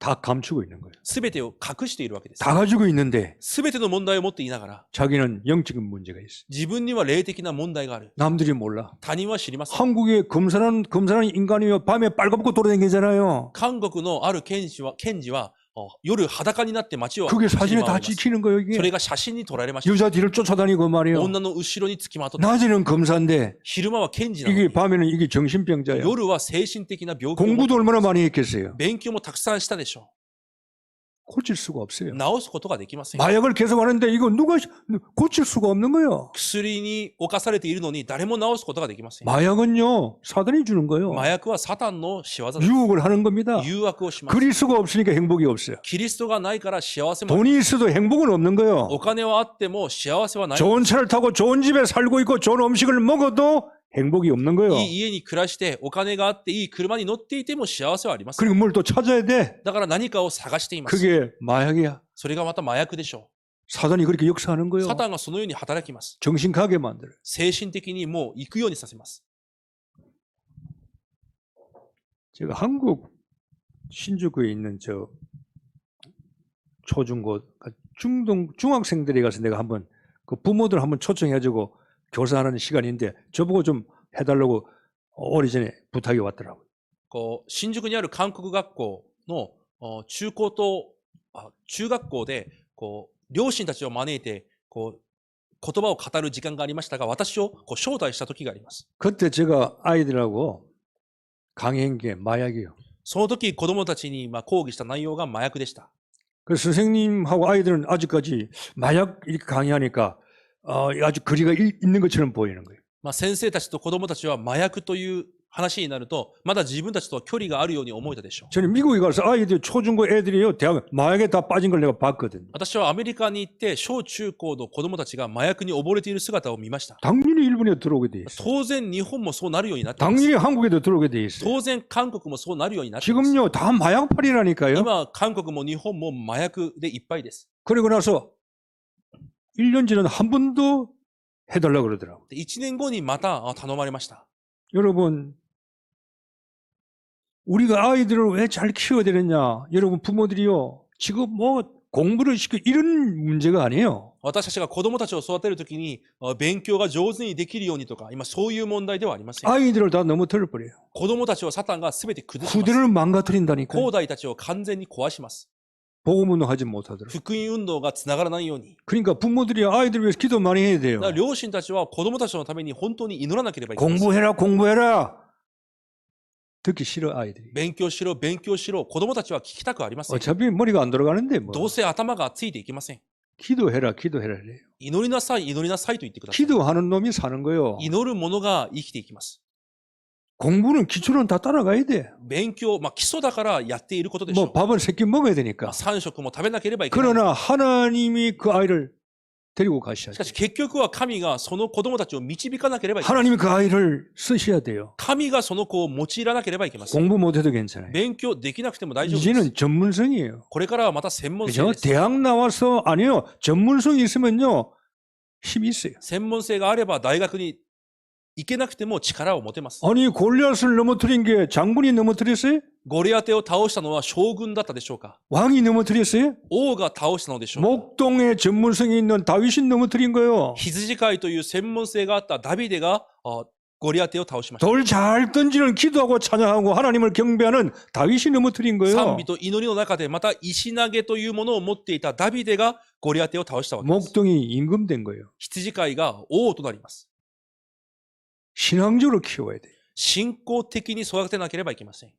다 감추고 있는 거예요. すべてを隠しているわけです。 다 가지고 있는데 すべての問題を持っていながら 자기는 영적인 문제가 있어. 自分には霊的な問題がある。 남들이 몰라. 他人は知りません。 한국에 검사하는 인간이요 밤에 빨갛고 돌아다니잖아요. 韓国のある検事は夜裸になって街を 그게 走り 사진에 回 다 ります。 찍히는 거예요 そ 이게. れが写真に撮られました。 여자 뒤를 쫓아다니고 말이에요. 女の後ろにつきまとって、 낮에는 검사인데 昼間は検事なの 이게 に、 밤에는 이게 정신병자예요. 夜は精神的な病気を持って 공부도 얼마나 많이 했겠어요. 勉強もたくさんしたでしょ 고칠 수가 없어요. 治すことができません。 마약을 계속 하는데 이거 누가 고칠 수가 없는 거예요. 薬に侵されているのに誰も治すことができません。 마약은요 사단이 주는 거예요. 麻薬はサタンの仕業です。 유혹을 하는 겁니다. 誘惑をします。 그리스도가 없으니까 행복이 없어요. キリストがないから幸せも、 돈이 있어도 행복은 없는 거예요. お金はあっても幸せはない。 좋은 차를 타고 좋은 집에 살고 있고 좋은 음식을 먹어도 행복이 없는 거예요. いい家に暮らしてお金があっていい車に乗っていても幸せはありません。 그리고 뭘 또 찾아야 돼. だから何かを探しています。 그게 마약이야. それがまた麻薬でしょ 사단이 그렇게 역사하는 う。 거예요. サタンがそのように働きます。 정신 가게 만들어요. 精神的にもう行くようにさせます。 제가 한국 신주쿠에 있는 저 초중고 중학생들이 가서 내가 한번 그 부모들 한번 초청해가지고 교사하는 시간인데 저보고 좀 해달라고 오래전에 부탁이 왔더라고요. こう新宿にある韓国学校の中高と中学校でこう両親たちを招いてこう言葉を語る時間がありましたが、私をこう招待した時があります。 그때 제가 아이들하고 강의한 게 마약이에요. その時子供たちに講義した内容が麻薬でした。 그 선생님하고 아이들은 아직까지 마약 이렇게 강의하니까 아주 거리가 있는 것처럼 보이는 거예요. 先生たちと子供たちは麻薬という話になると、まだ自分たちと距離があるように思えたでしょう。 저는 미국에 가서 아이들 초중고 애들이요 대학 마약에 다 빠진 걸 내가 봤거든요. 私はアメリカに行って小中高の子供たちが麻薬に溺れている姿を見ました。 당연히 일본에 들어오게 돼 있어요. 当然日本もそうなるようになっています。 당연히 한국에도 들어오게 돼 있어요. 当然韓国もそうなるようになっています。 지금요 다 마약팔이라니까요. 今韓国も日本も麻薬でいっぱいです。 그리고 나서 1년 지난 한 번도 해달라고 그러더라고요. 1年後にまた頼まれました。 여러분 우리가 아이들을 왜 잘 키워야 되느냐. 여러분 부모들이요 지금 뭐 공부를 시켜 이런 문제가 아니에요. 私たちが子供たちを育てるときに勉強が上手にできるようにとか、今そういう問題ではありません。 아이들을 다 넘어뜨려버려요. 子供たちをサタンが全て崩します。 후대를 망가뜨린다니까요. 後代たちを完全に壊します。 복음운동하지 못하도록. 福音運動がつながらないように。 그러니까 부모들이 아이들을 위해서 기도 많이 해야 돼요. だから両親たちは子供たちのために本当に祈らなければいけません。 공부해라. 듣기 싫어 아이들이. 勉強しろ、勉強しろ。子供たちは聞きたくありません。 어차피 머리가 안 돌아가는데 뭐. どうせ頭がついていきません。 기도해라 이래요. 祈りなさい、祈りなさいと言ってください。 기도하는 놈이 사는 거요. 祈る者が生きていきます。 공부는 기초는 다 따라가야 돼. 勉強、基礎だからやっていることでしょ 뭐 う。 밥은 세끼 먹어야 되니까. 3食も食べなければいけない。 그러나 하나님이 그 아이를 데리고 し 가셔야 か 돼요. し結局は神がその子供たちを導かなければいけない。 하나님이 그 아이를 쓰셔야 돼요. 神がその子を用いらなければいけません。 공부 못해도 괜찮아요. 勉強できなくても大丈夫です。 이제는 전문성이에요. これからはまた専門性 그죠? です。 대학 나와서 아니요. 전문성이 있으면요. 힘이 있어요. 専門性があれば大学に行けなくても力を持てます。 아니 골리앗을 넘어뜨린 게 장군이 넘어뜨렸어요? ゴリアテを倒したのは将軍だったでしょうか。 왕이 넘어뜨렸어요? 王が倒したのでしょうか。 목동에 전문성이 있는 다윗이 넘어뜨린 거예요. 羊飼いという専門性があったダビデがゴリアテを倒しました。 돌 잘 던지는 기도하고 찬양하고 하나님을 경배하는 다윗이 넘어뜨린 거예요. 賛美と祈りの中でまた石投げというものを持っていたダビデがゴリアテを倒したわけです。 목동이 임금된 거예요. 羊飼いが王となります。 신앙적으로 키워야 돼요. 信仰的に育てなければいけません。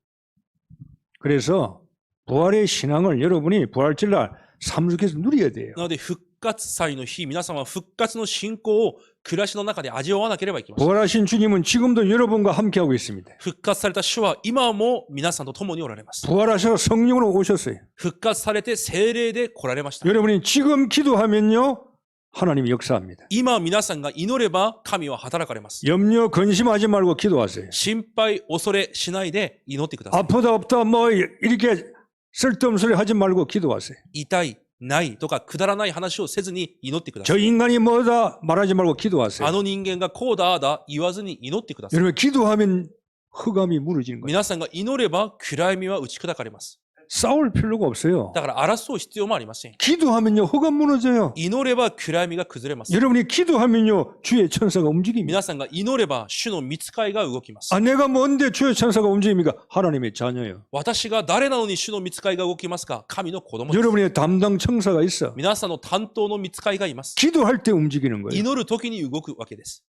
그래서 부활의 신앙을 여러분이 부활절날 삶속에서 누려야 돼요. なので復活祭の日、皆様は復活の信仰を暮らしの中で味わわなければいけません。 부활하신 주님은 지금도 여러분과 함께하고 있습니다. 復活された主は今も皆さんと共におられます。 부활하셔서 성령으로 오셨어요. 復活されて聖霊で来られました。 여러분이 지금 기도하면요. 하나님이 역사합니다. 今皆さんが祈れば神は働かれます。 염려 근심하지 말고 기도하세요. 心配、恐れしないで祈ってください。 아프다 없다 뭐 이렇게 쓸데없는 소리 하지 말고 기도하세요. 痛い、ないとかくだらない話をせずに祈ってくださ 저 い。 인간이 뭐다 말하지 말고 기도하세요. あの人間がこうだああだ言わずに祈ってください。 여러분 기도하면 흑암이 무너지는 거예요. 皆さんが祈れば暗闇は打ち砕かれます。 싸울 필요가 없어요. だから争う必要もありません。 기도하면요 흑암 무너져요. 祈れば暗闇が崩れます。 여러분이 기도하면요 주의 천사가 움직입니다. 皆さんが祈れば主の御使いが動きます。 아 내가 뭔데 주의 천사가 움직입니까? 하나님의 자녀예요. 私が誰なのに主の御使いが動きますか？神の子供です。 여러분의 담당 천사가 있어. 皆さんの担当の御使いがいます。 기도할 때 움직이는 거예요. 祈る時に動くわけです。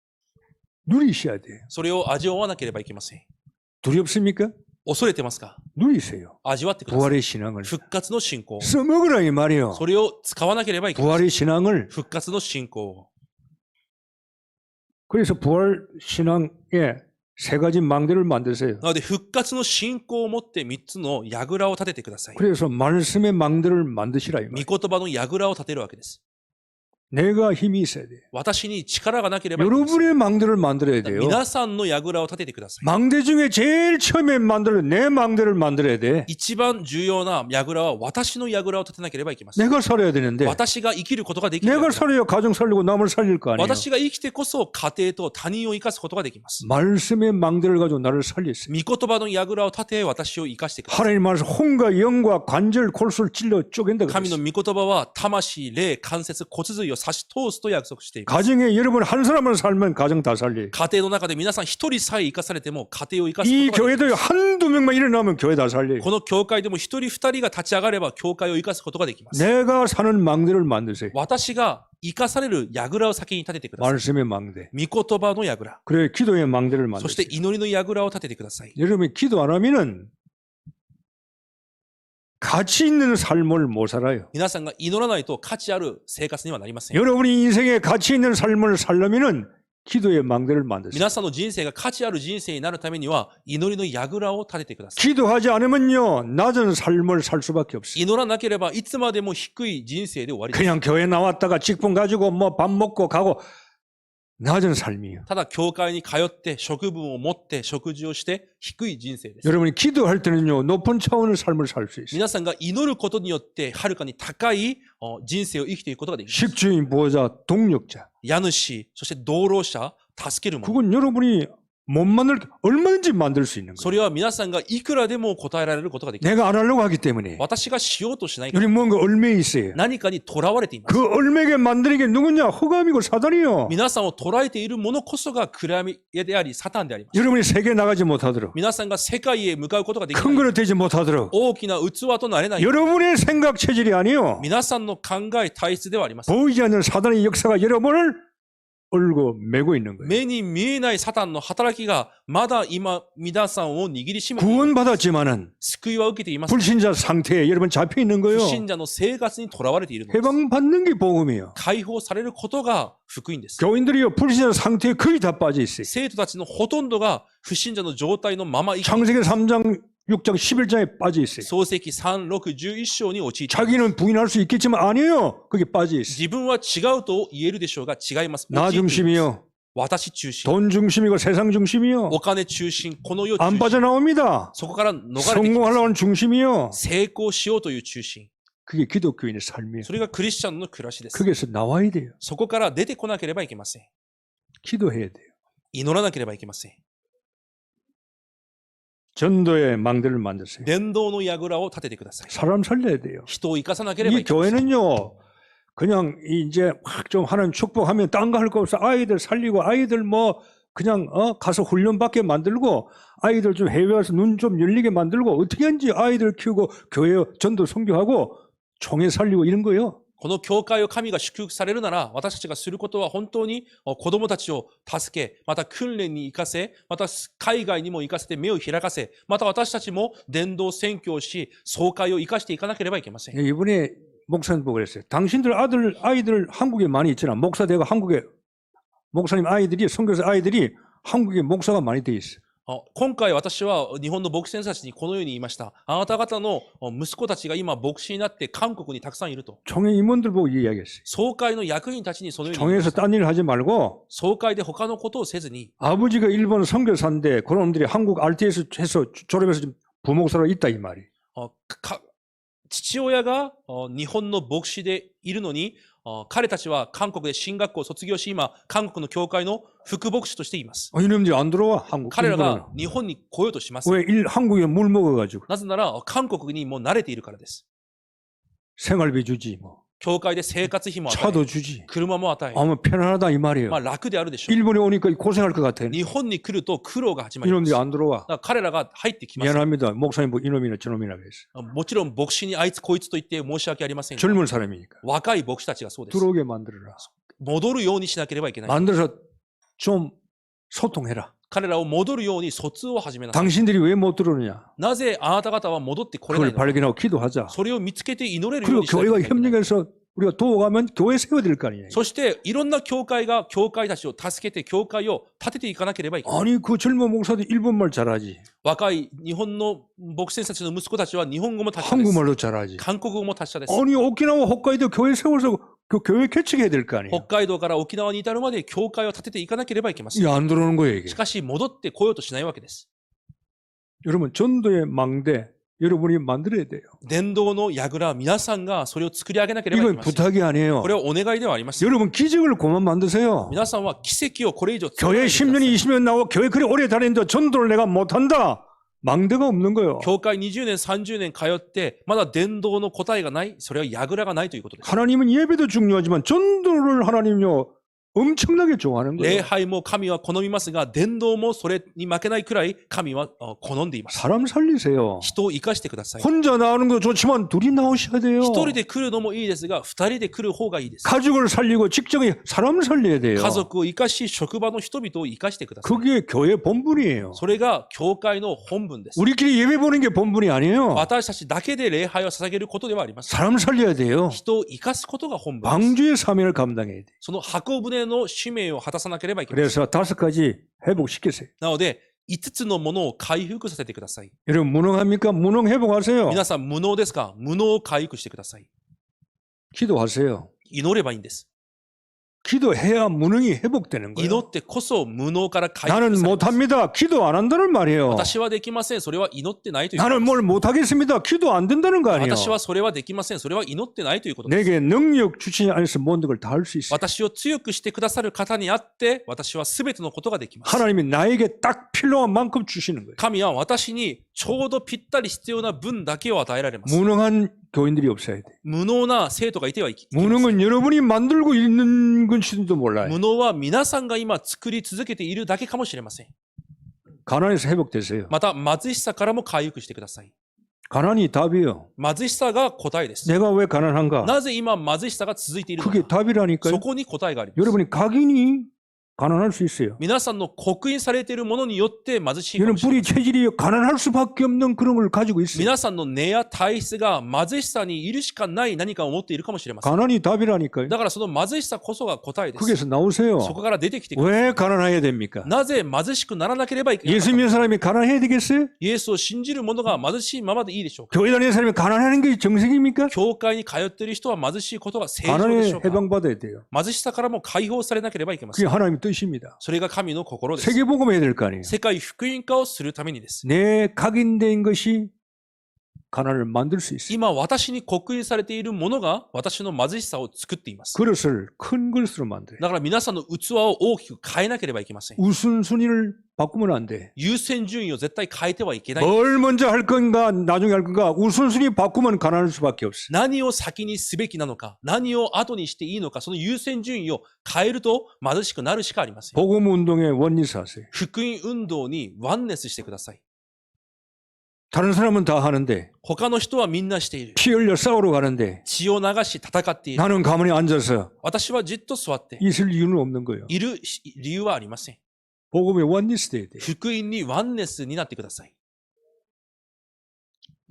누리셔야 돼요. それを味わわなければいけません。 두렵습니까? 恐れてますか？ 누리세요. 味わってください。 부활의 신앙을 復活の信仰。 써먹으라 이 말이요. それを使わなければいけない。 부활의 신앙을 復活の信仰。 그래서 부활 신앙에 세 가지 망대를 만드세요. なので、復活の信仰を持って3つの櫓を立ててください。 그래서 말씀의 망대를 만드시라 이 말. 御言葉の櫓を立てるわけです。 내가 힘이 있어야 돼. 私に力がなければいけません。 여러분의 망대를 만들어야 돼요. 皆さんの櫓を立ててください。 망대 중에 제일 처음에 만들어 내 망대를 만들어야 돼. 一番重要な櫓は私の櫓を立てなければいけません。 내가 살아야 되는데 私が生きることができる。 내가 살아야 가정 살리고 남을 살릴 거 아니에요. 私が生きてこそ家庭と他人を生かすことができます。 말씀의 망대를 가지고 나를 살렸어요. 御言葉の櫓を立て私を生かしてください。 하나님 말씀 혼과 영과 관절 골수를 찔러 쪼갠다 神の 그랬어요. 御言葉は魂、霊、関節、骨髄を差し通すと約束しています。 가정에 여러분 한 사람만 살면 가정 다 살려요. 家庭の中で皆さん一人さえ生かされても家庭を生かす 이 ことができます。 교회도 한두 명만 일어나면 교회 다 살려요. この教会でも一人二人が立ち上がれば教会を生かすことができます。 내가 사는 망대를 만드세요. 私が生かされる櫓を先に立ててください。 말씀의 망대. 御言葉の櫓。 그래 기도의 망대를 そして 만드세요. 祈りの櫓を立ててください。 여러분이 기도 안 하면은 가치 있는 삶을 못 살아요. 皆さんが祈らないと価値ある生活にはなりません。 여러분이 인생에 가치 있는 삶을 살려면은 기도의 망대를 만드세요. 皆さんの人生が価値ある人生になるためには祈りの櫓を立ててください。 기도하지 않으면요 낮은 삶을 살 수밖에 없어요. 祈らなければいつまでも低い人生で終わりです。 그냥 교회 나왔다가 직분 가지고 뭐 밥 먹고 가고 낮은 삶이에요. ただ教会に通って職分を持って食事をして低い人生です。 여러분이 기도할 때는요 높은 차원의 삶을 살 수 있어요. 皆さんが祈ることによってはるかに高い人生を生きていくことができます。 식주인, 보호자, 동력자. 家主、そして道路者、助ける者。 그건 여러분이 못 만들 얼마든지 만들 수 있는 そ 거예요. れは皆さんがいくらでも答えられることができます。 내가 안 하려고 하기 때문에 私がしようとしないから 여기 뭔가 얼매에 있어요. 何かにとらわれています。 그 얼매게 만드는 게 누구냐? 흑암이고 사단이요. 皆さんを捉えているものこそが暗闇であり、サタンであります。 여러분이 세계 나가지 못하도록 皆さんが世界へ向かうことができ 큰 ない。 그릇 되지 못하도록 大きな器となれない。 여러분의 생각 체질이 아니요. 皆さんの考え体質ではあります。 보이지 않는 사단의 역사가 여러분을 얼고 매고 있는 거예요. 目に見えないサタンの働きがまだ今皆さんを握りしめています。 구원받았지만은 救いは受けています。 불신자 상태에 여러분 잡혀 있는 不 거예요. 信者の生活にとらわれているのです。 해방받는 게 복음이에요. 解放されることが福音です。 교인들이요 불신자 상태에 거의 다 빠져 있어요. 生徒たちのほとんどが不信者の状態のまま生きています。 창세기 3장, 6장, 11장에 빠져 있어요. 創世記3、6、11章に陥っています。 자기는 부인할 수 있겠지만 아니에요. 거기 빠져 있어요. 自分は違うと言えるでしょうが違います。 나 陥っています 중심이요. 私中心、 돈 중심이고 세상 중심이요. お金中心、この世中 안 心、 빠져나옵니다. そこから逃れてきます。 성공하려는 중심이요. 成功しようという中心。 그게 기독교인의 삶이에요. それがクリスチャンの暮らしです。 거기서 나와야 돼요. そこから出てこなければいけません。 기도해야 돼요. 祈らなければいけません。 전도의 망대를 만드세요. 伝道の櫓を立ててください。 사람 살려야 돼요. 人を生かさなければ 이 いけません。 교회는요. 그냥 이제 확 좀 하나님 축복하면 딴 거 할 거 없어. 아이들 살리고 아이들 뭐 그냥 가서 훈련받게 만들고 아이들 좀 해외 와서 눈 좀 열리게 만들고 어떻게 하는지 아이들 키우고 교회 전도 선교하고 총회 살리고 이런 거요. この教会を神が祝福されるなら、私たちがすることは本当に子供たちを助け、また訓練に行かせ、また海外にも行かせて目を開かせ、また私たちも伝道宣教し、総会を生かしていかなければいけません。 이번에 목사님 보고 그랬어요. 당신들 아이들 한국에 많이 있잖아. 목사 되고 한국에 목사님 아이들이 선교사 아이들이 한국에 목사가 많이 돼 있어. 今回私は日本の牧師先生たちにこのように言いました。あなた方の息子たちが今牧師になって韓国にたくさんいると。 총회 임원들 보고 이야기했어요. 総会の役員たちにそのように言いまし 총회에서 た。 딴 일 하지 말고 総会で他のことをせずに、 아버지가 일본 선교사인데 그런 놈들이 한국 RT에서 해서 졸업해서 지금 부목사로 있다 이 말이. 父親が日本の牧師でいるのに、彼たちは韓国で進学校を卒業し、今、韓国の教会の副牧師としています。 이놈들이 안 들어와 한국. 彼ら 일본은. が日本に来ようとします。 왜 한국에 물 먹어가지고 なぜなら、韓国にもう慣れているからです。 생활비 주지 뭐 教会で生活費も与 차도 え、 주지. 車も与え、 아무 편안하다 이 말이에요. まあ楽であるでしょう。 일본에 오니까 고생할 것 같아. 日本に来ると苦労が始まります。 이놈들이 だ 안 들어와. から彼らが入ってきます。 미안합니다. 목사님 뭐 이놈이나 저놈이나 그랬어. もちろん牧師にあいつこいつと言って申し訳ありませんが、 젊은 사람이니까 若い牧師たちがそうです。 들어오게 만들어라. 戻るようにしなければいけない。 만들어서 좀 소통해라. 彼らを戻るように疎通を始めなさい。 당신들이 왜 못 들어오느냐? なぜあなた方は戻ってこれない 그걸 のか。 발견하고 기도하자. それを見つけて祈れるよう 그리고 にしなきゃ 교회가 いけない。 협력해서 우리가 도와가면 교회 세워야 될 거 아니에요. そしていろんな教会が教会たちを助けて教会を立てていかなければいけない。 아니 그 젊은 목사도 일본말 잘하지. 若い日本の牧師たちの息子たちは日本語も達者です。 한국말도 잘하지. 韓国語も達者です。 아니 오키나와 홋카이도 교회 세워서 그 교회 개척해야 될 거 아니에요. 北海道から沖縄に至るまで教会を立てていかなければいけません。 이게 안 들어오는 거예요 이게. しかし戻ってこようとしないわけです。 여러분 전도의 망대 여러분이 만들어야 돼요. 伝道の櫓、皆さんがそれを作り上げなければい 이건 けません。 부탁이 아니에요. これはお願いではありません。 여러분 기적을 그만 만드세요. 皆さんは奇跡をこれ以上作らな 교회 いでください 10년 20년 나오고 교회 그리 오래 다니는데 전도를 내가 못한다. 망대가 없는 거예요. 教会20年、30年通って、まだ伝道の答えがない、それは櫓がないということです。 하나님은 예배도 중요하지만 전도를 하나님요 엄청나게 좋아하는 礼 거예요. 拝も神は好みますが、伝道もそれに負けないくらい神は好んでいます。 사람 살리세요. 人を生かしてください。 혼자 나오는 것도 좋지만 둘이 나오셔야 돼요. 一人で来るのもいいですが、二人で来る方がいいです。 가족을 살리고 직장에 사람 살려야 돼요. 家族を生かし、職場の人々を生かしてください。 그게 교회 본분이에요. それが教会の本分です。 우리끼리 예배 보는 게 본분이 아니에요. 私たちだけで礼拝を捧げることではありません。 사람 살려야 돼요. 人を生かすことが本分です。 방주의 사명을 감당해야 돼. その箱舟の使命を果たさなければいけません。 그래서 5가지 회복시키세요. なので、5つのものを回復させてください。 여러분 무능합니까? 무능 회복하세요. 皆さん無能ですか？無能を回復してください。 기도하세요. 祈ればいいんです。 기도해야 무능이 회복되는 祈 거예요. ってこそ無能から回 나는 復されます。 못합니다. 기도 안 한다는 말이에요. 私はできません。それは祈ってないということ 나는 です。 뭘 못하겠습니다. 기도 안 된다는 거 아니에요. 私はそれはできません。それは祈ってないということです。 내게 능력 주시니 안에서 모든 걸 다 할 수 있어요. 私を強くしてくださる方にあって、私は全てのことができます。 하나님이 나에게 딱 필요한 만큼 주시는 거예요. 神は私にちょうどぴったり必要な分だけを与えられます。 무능한 교인들이 없어야 돼. 無能な生徒がいてはいけません。 무능은 여러분이 만들고 있는 건지도 몰라요. 無能は皆さんが今作り続けているだけかもしれません。 가난에서 회복되세요. また貧しさからも回復してください。 가난이 답이에요. 貧しさが答えです。 내가 왜 가난한가? なぜ今貧しさが続いているの 그게 か。 답이라니까요. そこに答えがあります。 여러분이 각인이 가난할 수 있어요. 皆さんの刻印されているものによって貧しいか 여러분 もしれま 뿌리 せん。 체질이 가난할 수밖에 없는 그런 걸 가지고 있어요. 皆さんの根や体質が貧しさにいるしかない何かを持っているかもしれません。 가난이 답이라니까요. だからその貧しさこそが答えです。 거기에서 나오세요. そこから出てきてください。 왜 가난해야 됩니까? なぜ貧しくならなければいけないの 예수 か。 믿는 사람이 가난해야 되겠어요? イエスを信じる者が貧しいままでいいでしょうか。 교회 다니는 사람이 가난하는 게 정색입니까? 教会に通っている人は貧しいことが正常でしょ 가난에 うか。 해방받아야 돼요. 貧しさからも解放されなければいけませ 그게 ん。 하나님의 뜻입니다. それが神の心です。 세계복음 해야 될 거 아니에요. 世界福音化をするためにです。 내 각인된 것이 가난을 만들 수 있어요. 今私に刻印されているものが私の貧しさを作っています。 그릇을 큰 그릇으로 만들어요. だから皆さんの器を大きく変えなければいけません。 우선순위를 바꾸면 안 돼. 優先順位を絶対変えてはいけない。 뭘 먼저 할 건가 나중에 할 건가 우선순위 바꾸면 가난할 수밖에 없어요. 何を先にすべきなのか、何を後にしていいのか、その優先順位を変えると貧しくなるしかありません。 복음 운동에 원리스 하세요. 福音運動にワンネスしてください。 다른 사람은 다 하는데 他の人はみんなしている。 피 흘려 싸우러 가는데 血を流し戦っている。 나는 가만히 앉아서 私はじっと座って 있을 이유는 없는 거예요. いる理由はありません。 복음에 원리스 돼야 돼. 福音にワンネスになってください。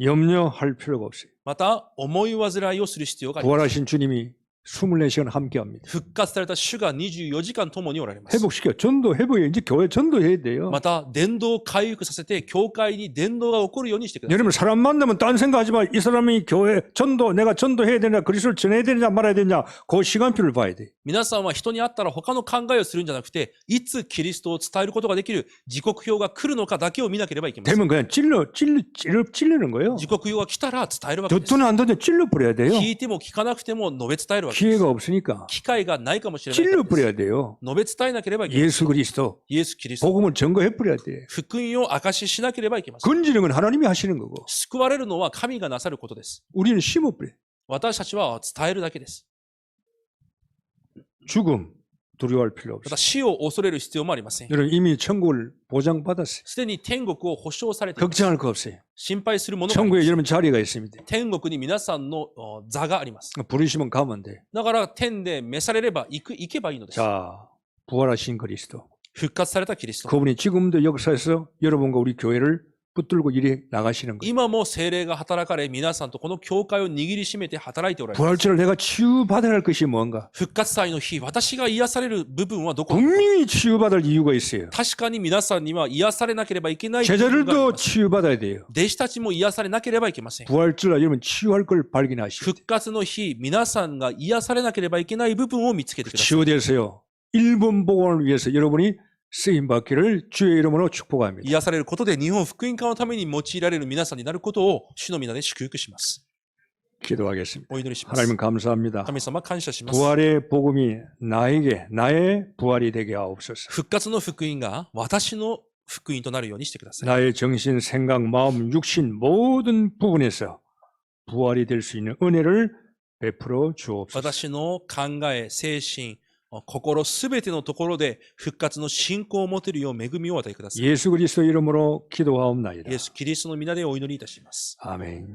염려할 필요가 없어요. また、思い煩いをする必要があります。 부활하신 주님이 24시간 함께합니다. 復活された主が24時間共におられます。 회복시켜. 전도 회복해. 이제 교회 전도해야 돼요. また、伝道を回復させて、教会に伝道が起こるようにしてください。 여러분 사람 만나면 딴 생각하지 마. 이 사람이 교회 전도 내가 전도해야 되냐 그리스도를 전해야 되냐 말아야 되냐 그 시간표를 봐야 돼. 皆さんは人に会ったら他の考えをするんじゃなくて、いつキリストを伝えることができる時刻表が来るのかだけを見なければいけません。 되면 그냥 찔르는 거예요. 時刻表が来たら伝えるわけです。 듣든 안 듣든 찔러버려야 돼요. 聞いても聞かなくても述べ伝えるわけです。 기회가 없으니까 機会がないかもしれないからです。 찔러버려야 돼요. 述べ伝えなければいけない。 예수 그리스도 イエス・キリスト。 복음을 증거해버려야 돼. 福音を証ししなければいけません。 건지는 건 하나님이 하시는 거고 救われるのは神がなさることです。 우리는 심어버려. 私たちは伝えるだけです。 죽음 두려워할 필요 また 없어요. 死を恐れる必要もありません。 여러분 이미 천국을 보장받았어요. すでに天国を保証されています。 걱정할 거 없어요. 心配するものがありま 천국에 す。 여러분 자리가 있습니다. 天国に皆さんの座があります。 부르시면 가면 돼. だから天で召されれば行けばいいのです。 자, 부활하신 그리스도. 復活されたキリスト。 그분이 지금도 역사에서 여러분과 우리 교회를 붙들고 일해 나가시는 거예요. 今も聖霊が働かれ、皆さんとこの教会を握りしめて働いておられます。 부활절을 내가 치유받아야 할 것이 뭔가? 復活祭の日、私が癒される部分はどこなのか。 분명히 치유받을 이유가 있어요. 確かに皆さんには癒されなければいけない部分があり 제자들도 ます。 치유받아야 돼요. 弟子たちも癒されなければいけません。 부활절 여러분 치유할 걸 발견하시고 復活の日、皆さんが癒されなければいけない部分を見つけてください。 치유돼서요. 일본 복음을 위해서 여러분이 쓰임 받기를 주의 이름으로 축복합니다. 癒されることで日本福音化のために用いられる皆さんになることを主の皆で祝福します。 기도하겠습니다. お祈りします。 하나님 감사합니다. 神様感謝します。 부활의 복음이 나에게 나의 부활이 되게 하옵소서. 復活の福音が私の福音となるようにしてください。 나의 정신, 생각, 마음, 육신 모든 부분에서 부활이 될 수 있는 은혜를 베풀어 주옵소서. 私の考え、精神、心すべてのところで復活の信仰を持てるよう恵みをお与えください。 예수 그리스도 이름으로 기도하옵나이다. イエス・キリストの皆でお祈りいたします。 아멘.